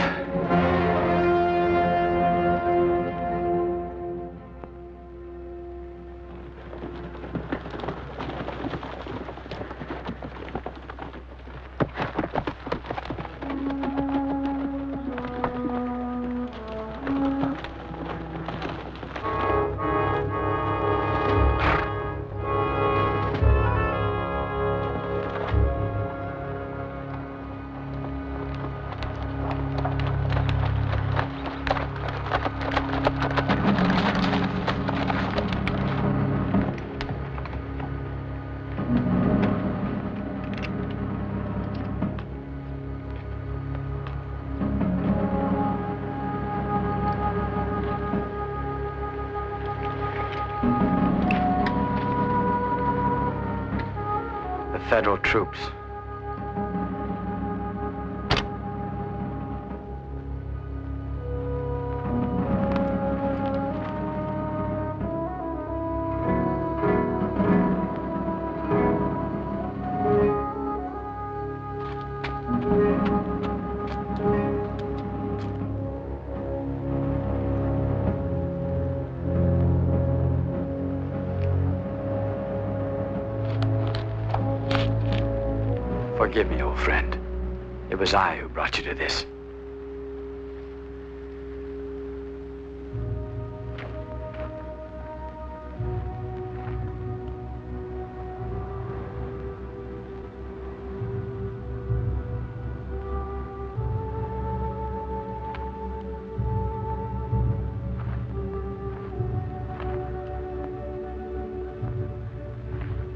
Federal troops. Forgive me, old friend. It was I who brought you to this.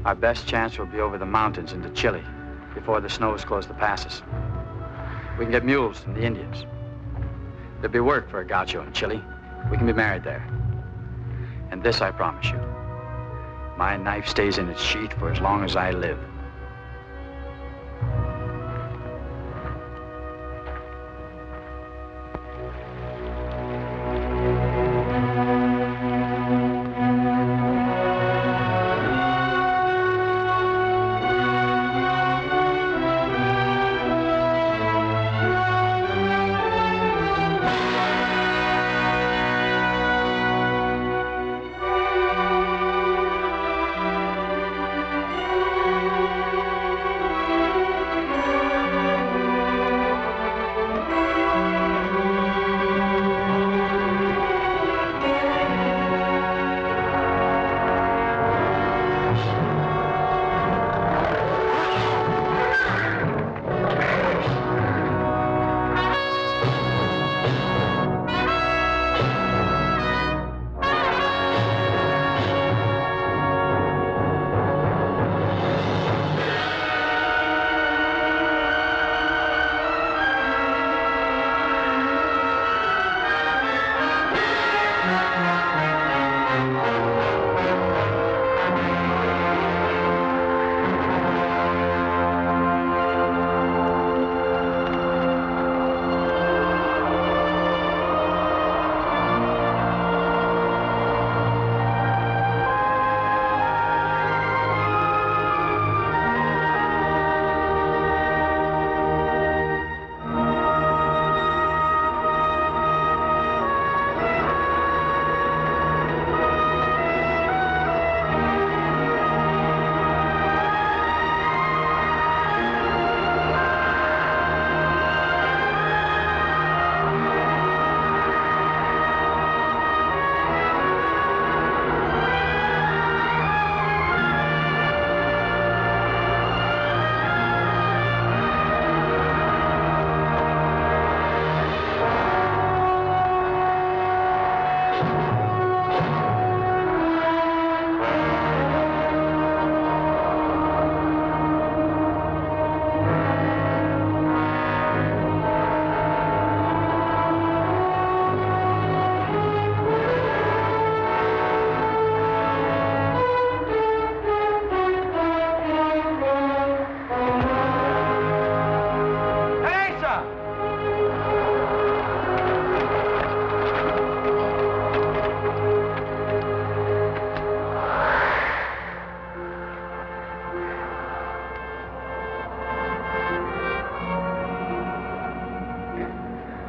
Our best chance will be over the mountains into Chile, before the snows close the passes. We can get mules from the Indians. There'll be work for a gaucho in Chile. We can be married there. And this I promise you. My knife stays in its sheath for as long as I live.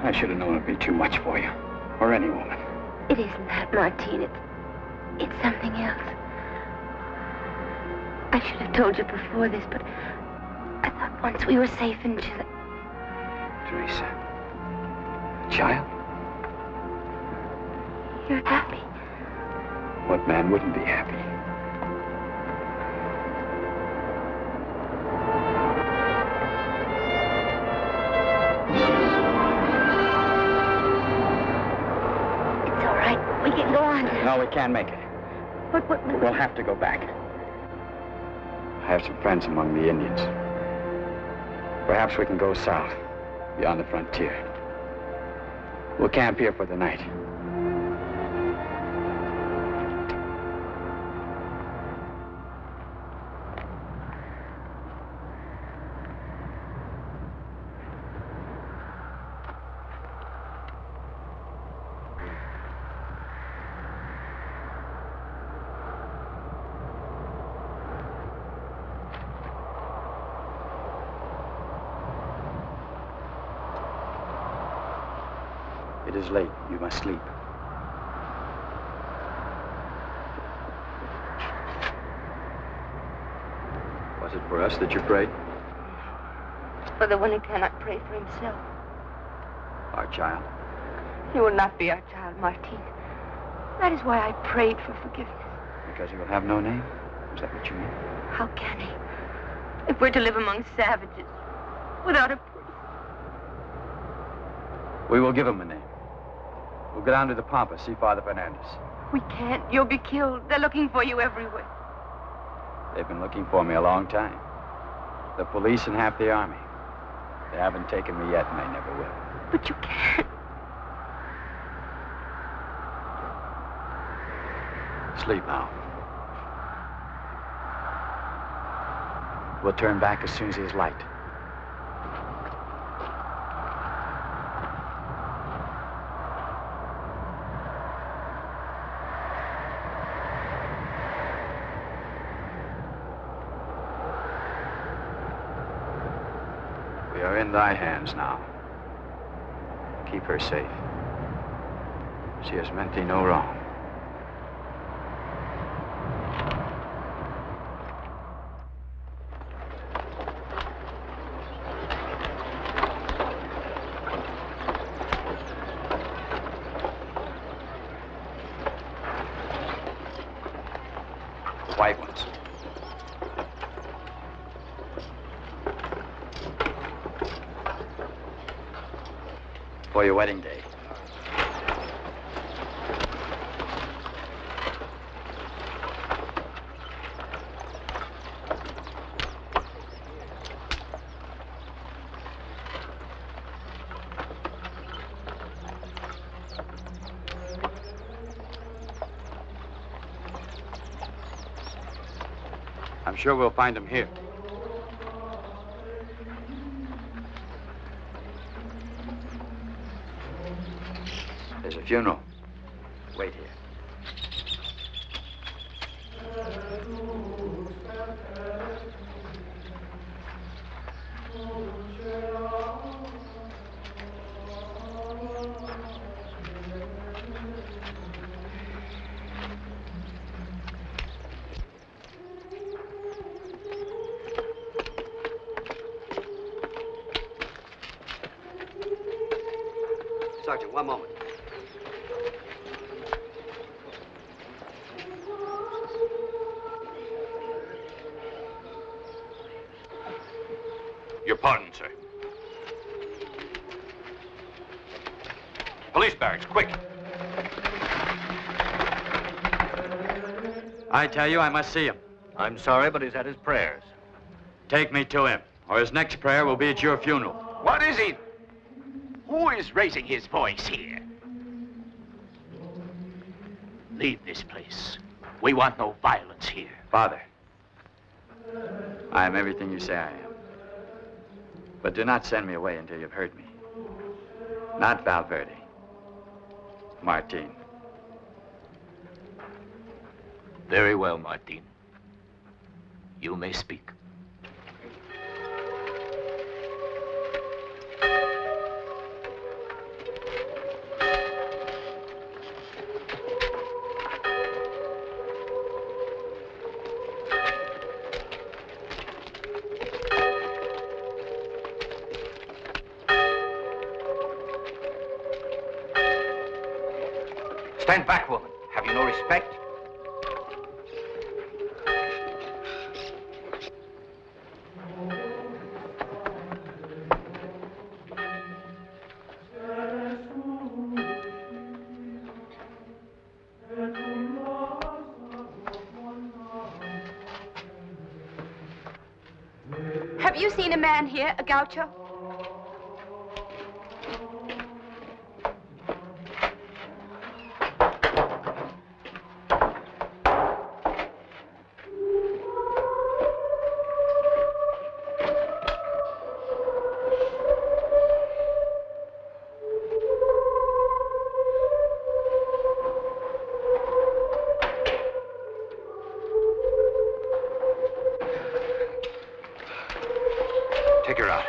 I should have known it'd be too much for you. Or any woman. It isn't that, Martine. It's something else. I should have told you before this, but I thought once we were safe in Chile. Teresa. A child? You're happy. What man wouldn't be happy? It's all right. We can go on. No, we can't make it. What? We'll have to go back. I have some friends among the Indians. Perhaps we can go south, beyond the frontier. We'll camp here for the night. It is late. You must sleep. Was it for us that you prayed? For the one who cannot pray for himself. Our child? He will not be our child, Martine. That is why I prayed for forgiveness. Because he will have no name? Is that what you mean? How can he? If we're to live among savages, without a priest. We will give him a name. We'll go down to the Pampa, see Father Fernandez. We can't. You'll be killed. They're looking for you everywhere. They've been looking for me a long time. The police and half the army. They haven't taken me yet, and they never will. But you can't. Sleep now. We'll turn back as soon as there's light. We are in thy hands now. Keep her safe. She has meant thee no wrong. White ones. For your wedding day. I'm sure we'll find him here. There's a funeral. Wait here. Sergeant, one moment. Your pardon, sir. Police barracks, quick. I tell you, I must see him. I'm sorry, but he's at his prayers. Take me to him, or his next prayer will be at your funeral. What is it? Who is raising his voice here? Leave this place. We want no violence here. Father, I am everything you say I am. But do not send me away until you've heard me. Not Valverde. Martine. Very well, Martine. You may speak. Stand back, woman. Have you no respect? Have you seen a man here, a gaucho? Take her out.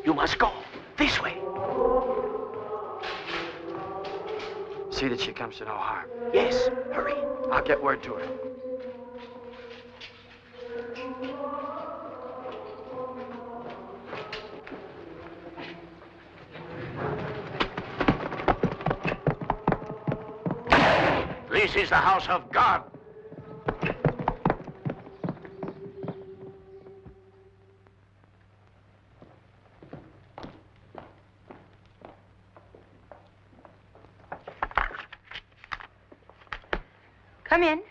You must go. This way. See that she comes to no harm. Yes, hurry. I'll get word to her. This is the house of God. Come in.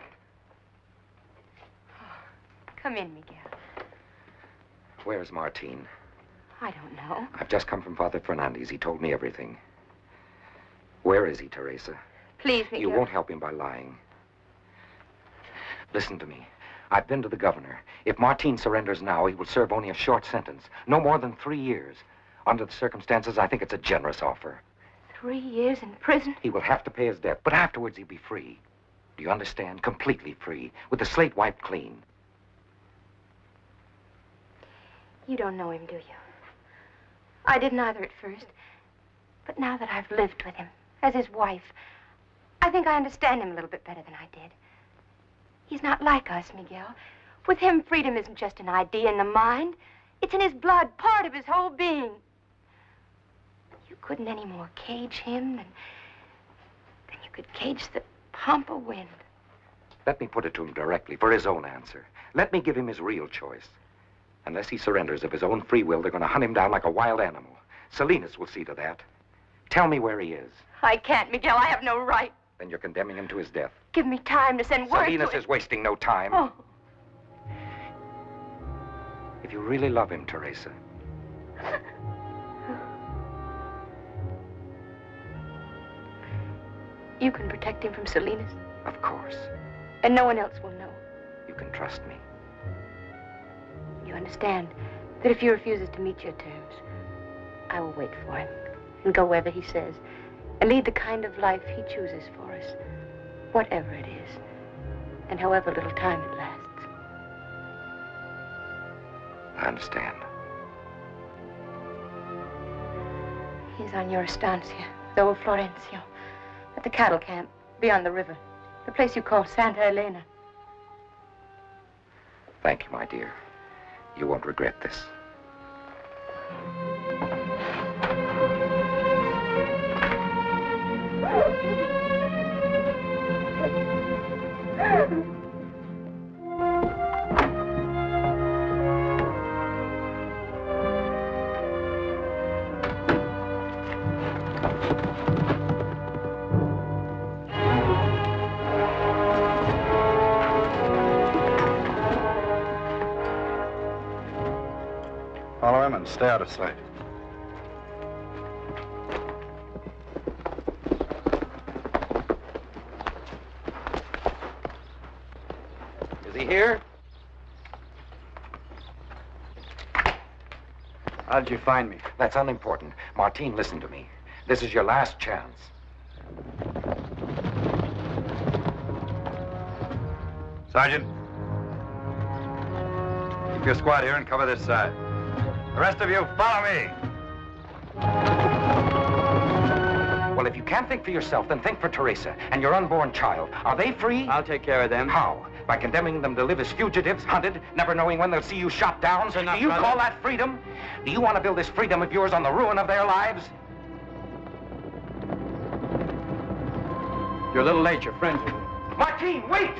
Come in, Miguel. Where's Martine? I don't know. I've just come from Father Fernandez. He told me everything. Where is he, Teresa? Please, Miguel. You won't help him by lying. Listen to me. I've been to the governor. If Martine surrenders now, he will serve only a short sentence. No more than 3 years. Under the circumstances, I think it's a generous offer. 3 years in prison? He will have to pay his debt, but afterwards he'll be free. Do you understand? Completely free, with the slate wiped clean. You don't know him, do you? I didn't either at first. But now that I've lived with him, as his wife, I think I understand him a little bit better than I did. He's not like us, Miguel. With him, freedom isn't just an idea in the mind. It's in his blood, part of his whole being. You couldn't any more cage him than you could cage the pampa wind. Let me put it to him directly for his own answer. Let me give him his real choice. Unless he surrenders of his own free will, they're going to hunt him down like a wild animal. Salinas will see to that. Tell me where he is. I can't, Miguel. I have no right. Then you're condemning him to his death. Give me time to send word Salinas to him. is wasting no time. Oh. If you really love him, Teresa, you can protect him from Salinas. of course, And no one else will know. you can trust me. You understand that if he refuses to meet your terms, I will wait for him and go wherever he says and lead the kind of life he chooses for us, whatever it is, and however little time it lasts. I understand. He's on your estancia, the old Florencio, at the cattle camp beyond the river, the place you call Santa Elena. Thank you, my dear. You won't regret this. Follow him and stay out of sight. Is he here? How did you find me? That's unimportant. Martine, listen to me. This is your last chance. Sergeant. Keep your squad here and cover this side. The rest of you, follow me. Well, if you can't think for yourself, then think for Teresa and your unborn child. Are they free? I'll take care of them. How? By condemning them to live as fugitives, hunted, never knowing when they'll see you shot down? That's enough, Do you brother. call that freedom? Do you want to build this freedom of yours on the ruin of their lives? You're a little late. Your friends are... Martine, wait!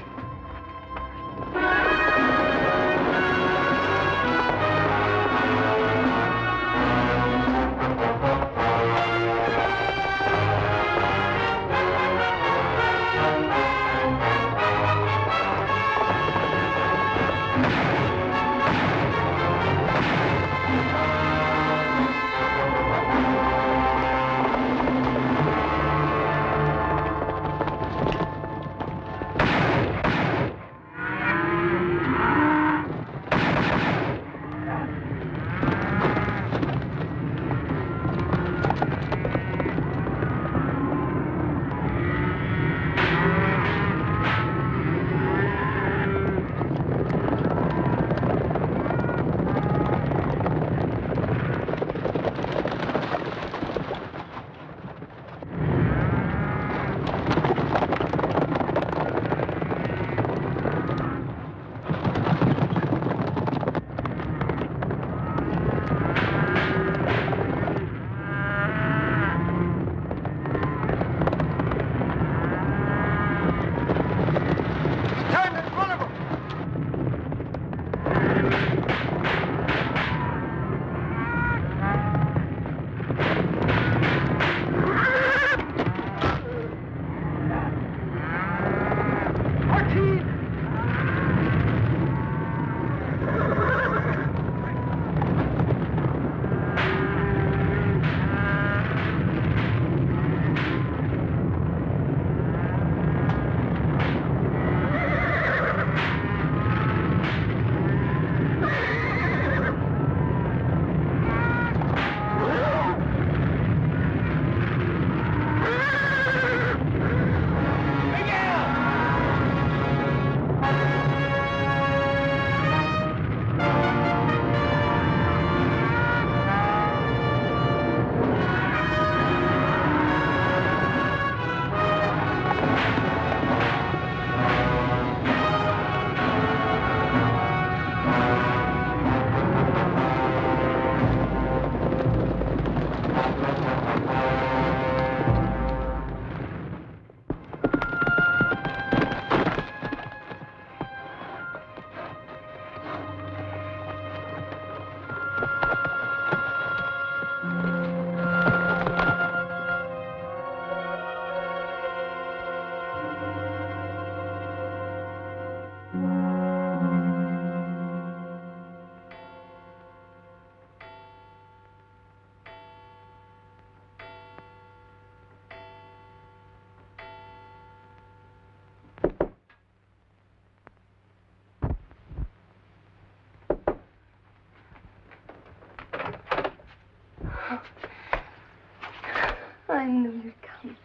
knew you'd come.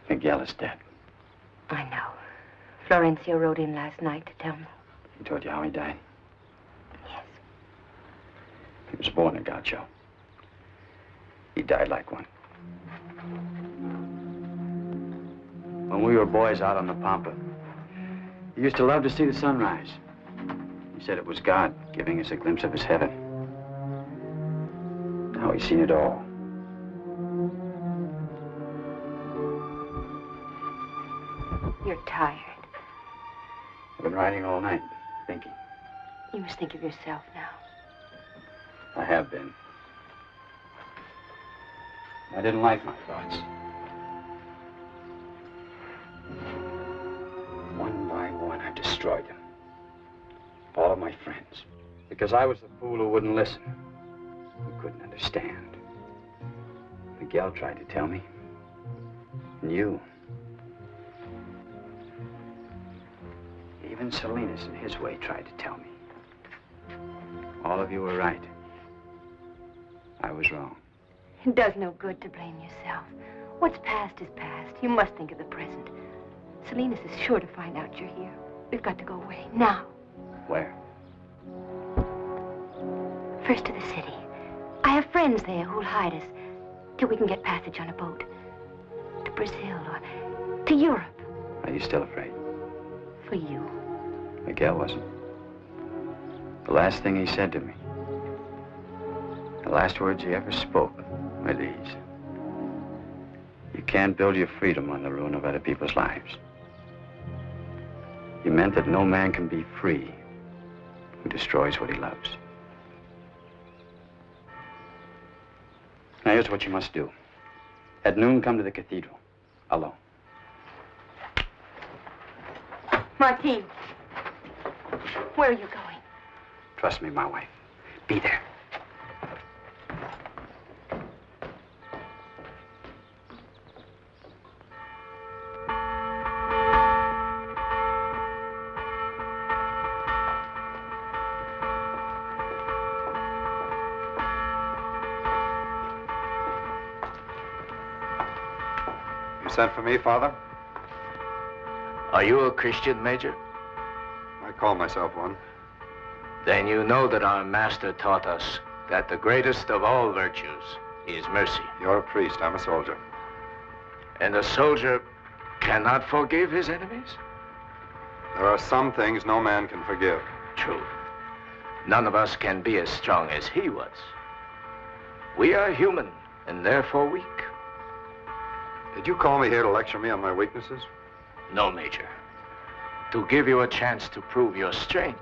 Miguel is dead. I know. Florencio rode in last night to tell me. He told you how he died? Yes. He was born a gaucho. He died like one. When we were boys out on the Pampa, he used to love to see the sunrise. He said it was God giving us a glimpse of his heaven. Now he's seen it all. You're tired. I've been riding all night, thinking. You must think of yourself now. I have been. I didn't like my thoughts. One by one, I destroyed them. All of my friends. Because I was the fool who wouldn't listen. Who couldn't understand. Miguel tried to tell me. And you. Even Salinas, in his way, tried to tell me. All of you were right. I was wrong. It does no good to blame yourself. What's past is past. You must think of the present. Salinas is sure to find out you're here. We've got to go away, now. Where? First to the city. I have friends there who'll hide us till we can get passage on a boat. To Brazil or to Europe. Are you still afraid? For you. Miguel wasn't. The last thing he said to me, the last words he ever spoke were these. You can't build your freedom on the ruin of other people's lives. He meant that no man can be free who destroys what he loves. Now, here's what you must do. At noon, come to the cathedral, alone. Martin, where are you going? Trust me, my wife. Be there. You sent for me, Father? Are you a Christian, Major? I call myself one. Then you know that our master taught us that the greatest of all virtues is mercy. You're a priest, I'm a soldier. And a soldier cannot forgive his enemies? There are some things no man can forgive. True. None of us can be as strong as he was. We are human and therefore weak. Did you call me here to lecture me on my weaknesses? No, Major. To give you a chance to prove your strength.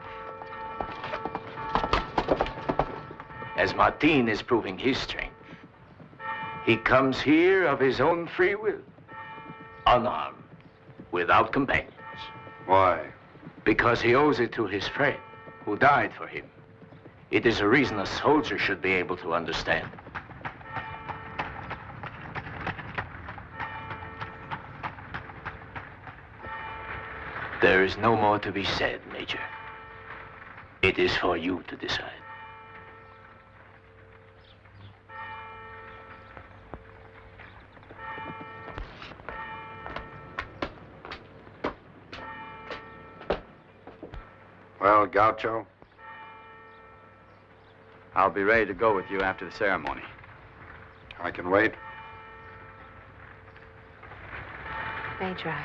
As Martin is proving his strength. He comes here of his own free will, unarmed, without companions. Why? Because he owes it to his friend, who died for him. It is a reason a soldier should be able to understand. There is no more to be said, Major. It is for you to decide. Well, Gaucho? I'll be ready to go with you after the ceremony. I can wait. Major,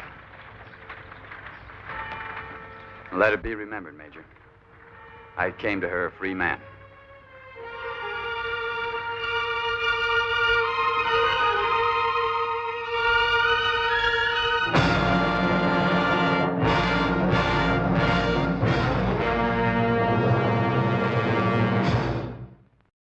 Let it be remembered, Major. I came to her a free man.